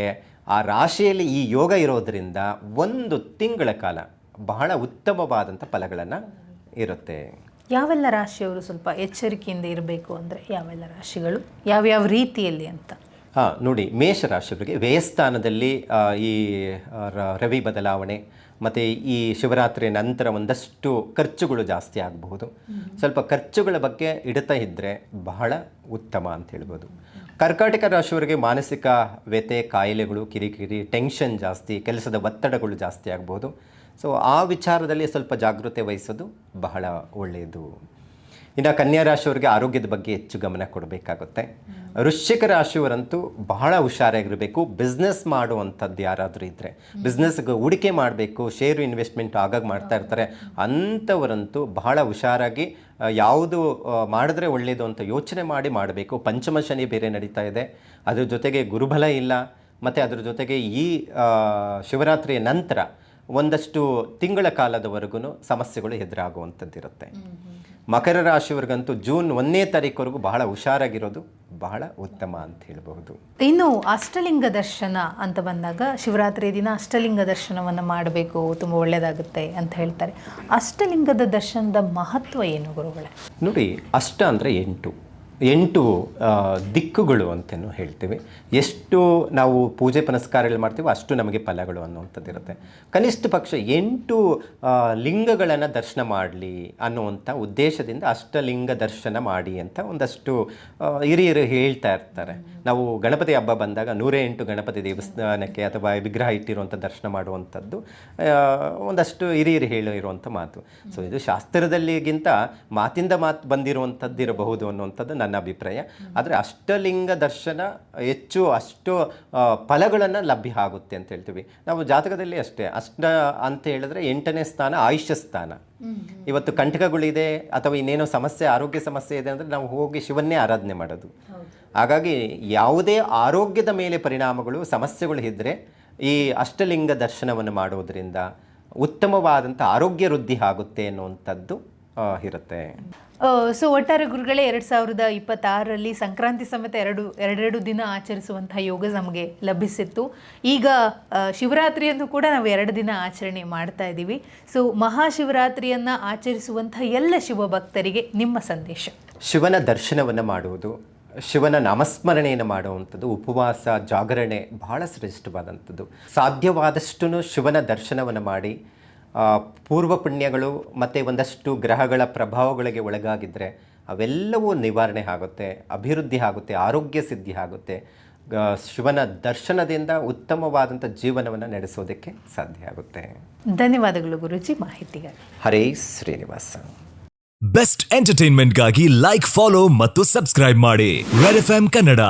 ಆ ರಾಶಿಯಲ್ಲಿ ಈ ಯೋಗ ಇರೋದರಿಂದ 1 ತಿಂಗಳ ಕಾಲ ಬಹಳ ಉತ್ತಮವಾದಂಥ ಫಲಗಳನ್ನು ಇರುತ್ತೆ. ಯಾವೆಲ್ಲ ರಾಶಿಯವರು ಸ್ವಲ್ಪ ಎಚ್ಚರಿಕೆಯಿಂದ ಇರಬೇಕು ಅಂದರೆ ಯಾವೆಲ್ಲ ರಾಶಿಗಳು, ಯಾವ್ಯಾವ ರೀತಿಯಲ್ಲಿ ಅಂತ? ನೋಡಿ, ಮೇಷರಾಶಿಯವರಿಗೆ ವ್ಯಯಸ್ಥಾನದಲ್ಲಿ ಈ ರವಿ ಬದಲಾವಣೆ ಮತ್ತು ಈ ಶಿವರಾತ್ರಿಯ ನಂತರ ಒಂದಷ್ಟು ಖರ್ಚುಗಳು ಜಾಸ್ತಿ ಆಗಬಹುದು. ಸ್ವಲ್ಪ ಖರ್ಚುಗಳ ಬಗ್ಗೆ ಇಡ್ತಾ ಇದ್ದರೆ ಬಹಳ ಉತ್ತಮ ಅಂತ ಹೇಳ್ಬೋದು. ಕರ್ಕಾಟಕ ರಾಶಿಯವರಿಗೆ ಮಾನಸಿಕ ವ್ಯಥೆ, ಕಾಯಿಲೆಗಳು, ಕಿರಿಕಿರಿ, ಟೆನ್ಷನ್ ಜಾಸ್ತಿ, ಕೆಲಸದ ಒತ್ತಡಗಳು ಜಾಸ್ತಿ ಆಗ್ಬೋದು. ಸೊ ಆ ವಿಚಾರದಲ್ಲಿ ಸ್ವಲ್ಪ ಜಾಗೃತೆ ವಹಿಸೋದು ಬಹಳ ಒಳ್ಳೆಯದು. ಇನ್ನು ಕನ್ಯಾ ರಾಶಿಯವರಿಗೆ ಆರೋಗ್ಯದ ಬಗ್ಗೆ ಹೆಚ್ಚು ಗಮನ ಕೊಡಬೇಕಾಗುತ್ತೆ. ವೃಶ್ಚಿಕ ರಾಶಿಯವರಂತೂ ಬಹಳ ಹುಷಾರಾಗಿರಬೇಕು. ಬಿಸ್ನೆಸ್ ಮಾಡುವಂಥದ್ದು ಯಾರಾದರೂ ಇದ್ದರೆ, ಬಿಸ್ನೆಸ್ಗೆ ಹೂಡಿಕೆ ಮಾಡಬೇಕು, ಷೇರು ಇನ್ವೆಸ್ಟ್ಮೆಂಟ್ ಆಗಾಗ ಮಾಡ್ತಾ ಇರ್ತಾರೆ, ಅಂಥವರಂತೂ ಬಹಳ ಹುಷಾರಾಗಿ ಯಾವುದು ಮಾಡಿದ್ರೆ ಒಳ್ಳೆಯದು ಅಂತ ಯೋಚನೆ ಮಾಡಿ ಮಾಡಬೇಕು. ಪಂಚಮ ಶನಿ ಬೇರೆ ನಡೀತಾ ಇದೆ, ಅದ್ರ ಜೊತೆಗೆ ಗುರುಬಲ ಇಲ್ಲ, ಮತ್ತು ಅದ್ರ ಜೊತೆಗೆ ಈ ಶಿವರಾತ್ರಿಯ ನಂತರ ಒಂದಷ್ಟು ತಿಂಗಳ ಕಾಲದವರೆಗೂ ಸಮಸ್ಯೆಗಳು ಎದುರಾಗುವಂಥದ್ದಿರುತ್ತೆ. ಮಕರ ರಾಶಿಯವರಿಗಂತೂ ಜೂನ್ 1ನೇ ತಾರೀಕುವರೆಗೂ ಬಹಳ ಹುಷಾರಾಗಿರೋದು ಬಹಳ ಉತ್ತಮ ಅಂತ ಹೇಳಬಹುದು. ಇನ್ನು ಅಷ್ಟಲಿಂಗ ದರ್ಶನ ಅಂತ ಬಂದಾಗ ಶಿವರಾತ್ರಿ ದಿನ ಅಷ್ಟಲಿಂಗ ದರ್ಶನವನ್ನು ಮಾಡಬೇಕು, ತುಂಬ ಒಳ್ಳೆಯದಾಗುತ್ತೆ ಅಂತ ಹೇಳ್ತಾರೆ. ಅಷ್ಟಲಿಂಗದ ದರ್ಶನದ ಮಹತ್ವ ಏನು ಗುರುಗಳೇ? ನೋಡಿ, ಅಷ್ಟ ಅಂದರೆ 8, 8 ದಿಕ್ಕುಗಳು ಅಂತಲೂ ಹೇಳ್ತೀವಿ. ಎಷ್ಟು ನಾವು ಪೂಜೆ ಪುನಸ್ಕಾರಗಳು ಮಾಡ್ತೀವೋ ಅಷ್ಟು ನಮಗೆ ಫಲಗಳು ಅನ್ನುವಂಥದ್ದು ಇರುತ್ತೆ. ಕನಿಷ್ಠ ಪಕ್ಷ 8 ಲಿಂಗಗಳನ್ನು ದರ್ಶನ ಮಾಡಲಿ ಅನ್ನುವಂಥ ಉದ್ದೇಶದಿಂದ ಅಷ್ಟಲಿಂಗ ದರ್ಶನ ಮಾಡಿ ಅಂತ ಒಂದಷ್ಟು ಹಿರಿಯರು ಹೇಳ್ತಾ ಇರ್ತಾರೆ. ನಾವು ಗಣಪತಿ ಹಬ್ಬ ಬಂದಾಗ 108 ಗಣಪತಿ ದೇವಸ್ಥಾನಕ್ಕೆ ಅಥವಾ ವಿಗ್ರಹ ಇಟ್ಟಿರುವಂಥ ದರ್ಶನ ಮಾಡುವಂಥದ್ದು ಒಂದಷ್ಟು ಹಿರಿಯರು ಹೇಳಿರುವಂಥ ಮಾತು. ಸೊ ಇದು ಶಾಸ್ತ್ರದಲ್ಲಿಗಿಂತ ಮಾತಿಂದ ಮಾತು ಬಂದಿರುವಂಥದ್ದು ಇರಬಹುದು ಅನ್ನುವಂಥದ್ದು ನನ್ನ ಅಭಿಪ್ರಾಯ. ಆದರೆ ಅಷ್ಟಲಿಂಗ ದರ್ಶನ ಹೆಚ್ಚು ಅಷ್ಟು ಫಲಗಳನ್ನು ಲಭ್ಯ ಆಗುತ್ತೆ ಅಂತ ಹೇಳ್ತೀವಿ. ನಾವು ಜಾತಕದಲ್ಲಿ ಅಷ್ಟೇ, ಅಷ್ಟ ಅಂತ ಹೇಳಿದ್ರೆ 8ನೇ ಸ್ಥಾನ ಆಯುಷ್ಯ ಸ್ಥಾನ. ಇವತ್ತು ಕಂಟಕಗಳಿದೆ ಅಥವಾ ಇನ್ನೇನೋ ಸಮಸ್ಯೆ, ಆರೋಗ್ಯ ಸಮಸ್ಯೆ ಇದೆ ಅಂದರೆ ನಾವು ಹೋಗಿ ಶಿವನ್ನೇ ಆರಾಧನೆ ಮಾಡೋದು. ಹಾಗಾಗಿ ಯಾವುದೇ ಆರೋಗ್ಯದ ಮೇಲೆ ಪರಿಣಾಮಗಳು ಸಮಸ್ಯೆಗಳು ಇದ್ದರೆ ಈ ಅಷ್ಟಲಿಂಗ ದರ್ಶನವನ್ನು ಮಾಡೋದರಿಂದ ಉತ್ತಮವಾದಂಥ ಆರೋಗ್ಯ ವೃದ್ಧಿ ಆಗುತ್ತೆ ಅನ್ನುವಂಥದ್ದು ಇರುತ್ತೆ. ಸೊ ಒಟ್ಟಾರೆ ಗುರುಗಳೇ 2026ರಲ್ಲಿ ಸಂಕ್ರಾಂತಿ ಸಮೇತ ಎರಡೆರಡು ದಿನ ಆಚರಿಸುವಂತಹ ಯೋಗ ನಮಗೆ ಲಭಿಸಿತ್ತು. ಈಗ ಶಿವರಾತ್ರಿಯನ್ನು ಕೂಡ ನಾವು 2 ದಿನ ಆಚರಣೆ ಮಾಡ್ತಾ ಇದ್ದೀವಿ. ಸೊ ಮಹಾಶಿವರಾತ್ರಿಯನ್ನು ಆಚರಿಸುವಂತಹ ಎಲ್ಲ ಶಿವ ಭಕ್ತರಿಗೆ ನಿಮ್ಮ ಸಂದೇಶ? ಶಿವನ ದರ್ಶನವನ್ನು ಮಾಡುವುದು, ಶಿವನ ನಾಮಸ್ಮರಣೆಯನ್ನು ಮಾಡುವಂಥದ್ದು, ಉಪವಾಸ ಜಾಗರಣೆ ಬಹಳ ಶ್ರೇಷ್ಠವಾದಂಥದ್ದು. ಸಾಧ್ಯವಾದಷ್ಟು ಶಿವನ ದರ್ಶನವನ್ನು ಮಾಡಿ ಪೂರ್ವ ಪುಣ್ಯಗಳು ಮತ್ತು ಒಂದಷ್ಟು ಗ್ರಹಗಳ ಪ್ರಭಾವಗಳಿಗೆ ಒಳಗಾಗಿದ್ದರೆ ಅವೆಲ್ಲವೂ ನಿವಾರಣೆ ಆಗುತ್ತೆ, ಅಭಿವೃದ್ಧಿ ಆಗುತ್ತೆ, ಆರೋಗ್ಯ ಸಿದ್ಧಿ ಆಗುತ್ತೆ. ಶಿವನ ದರ್ಶನದಿಂದ ಉತ್ತಮವಾದಂಥ ಜೀವನವನ್ನು ನಡೆಸೋದಕ್ಕೆ ಸಾಧ್ಯ ಆಗುತ್ತೆ. ಧನ್ಯವಾದಗಳು ಗುರುಜಿ ಮಾಹಿತಿಗಾಗಿ. ಹರೇ ಶ್ರೀನಿವಾಸ. ಬೆಸ್ಟ್ ಎಂಟರ್ಟೈನ್ಮೆಂಟ್ಗಾಗಿ ಲೈಕ್, ಫಾಲೋ ಮತ್ತು ಸಬ್ಸ್ಕ್ರೈಬ್ ಮಾಡಿ ರೆಡ್ FM ಕನ್ನಡ.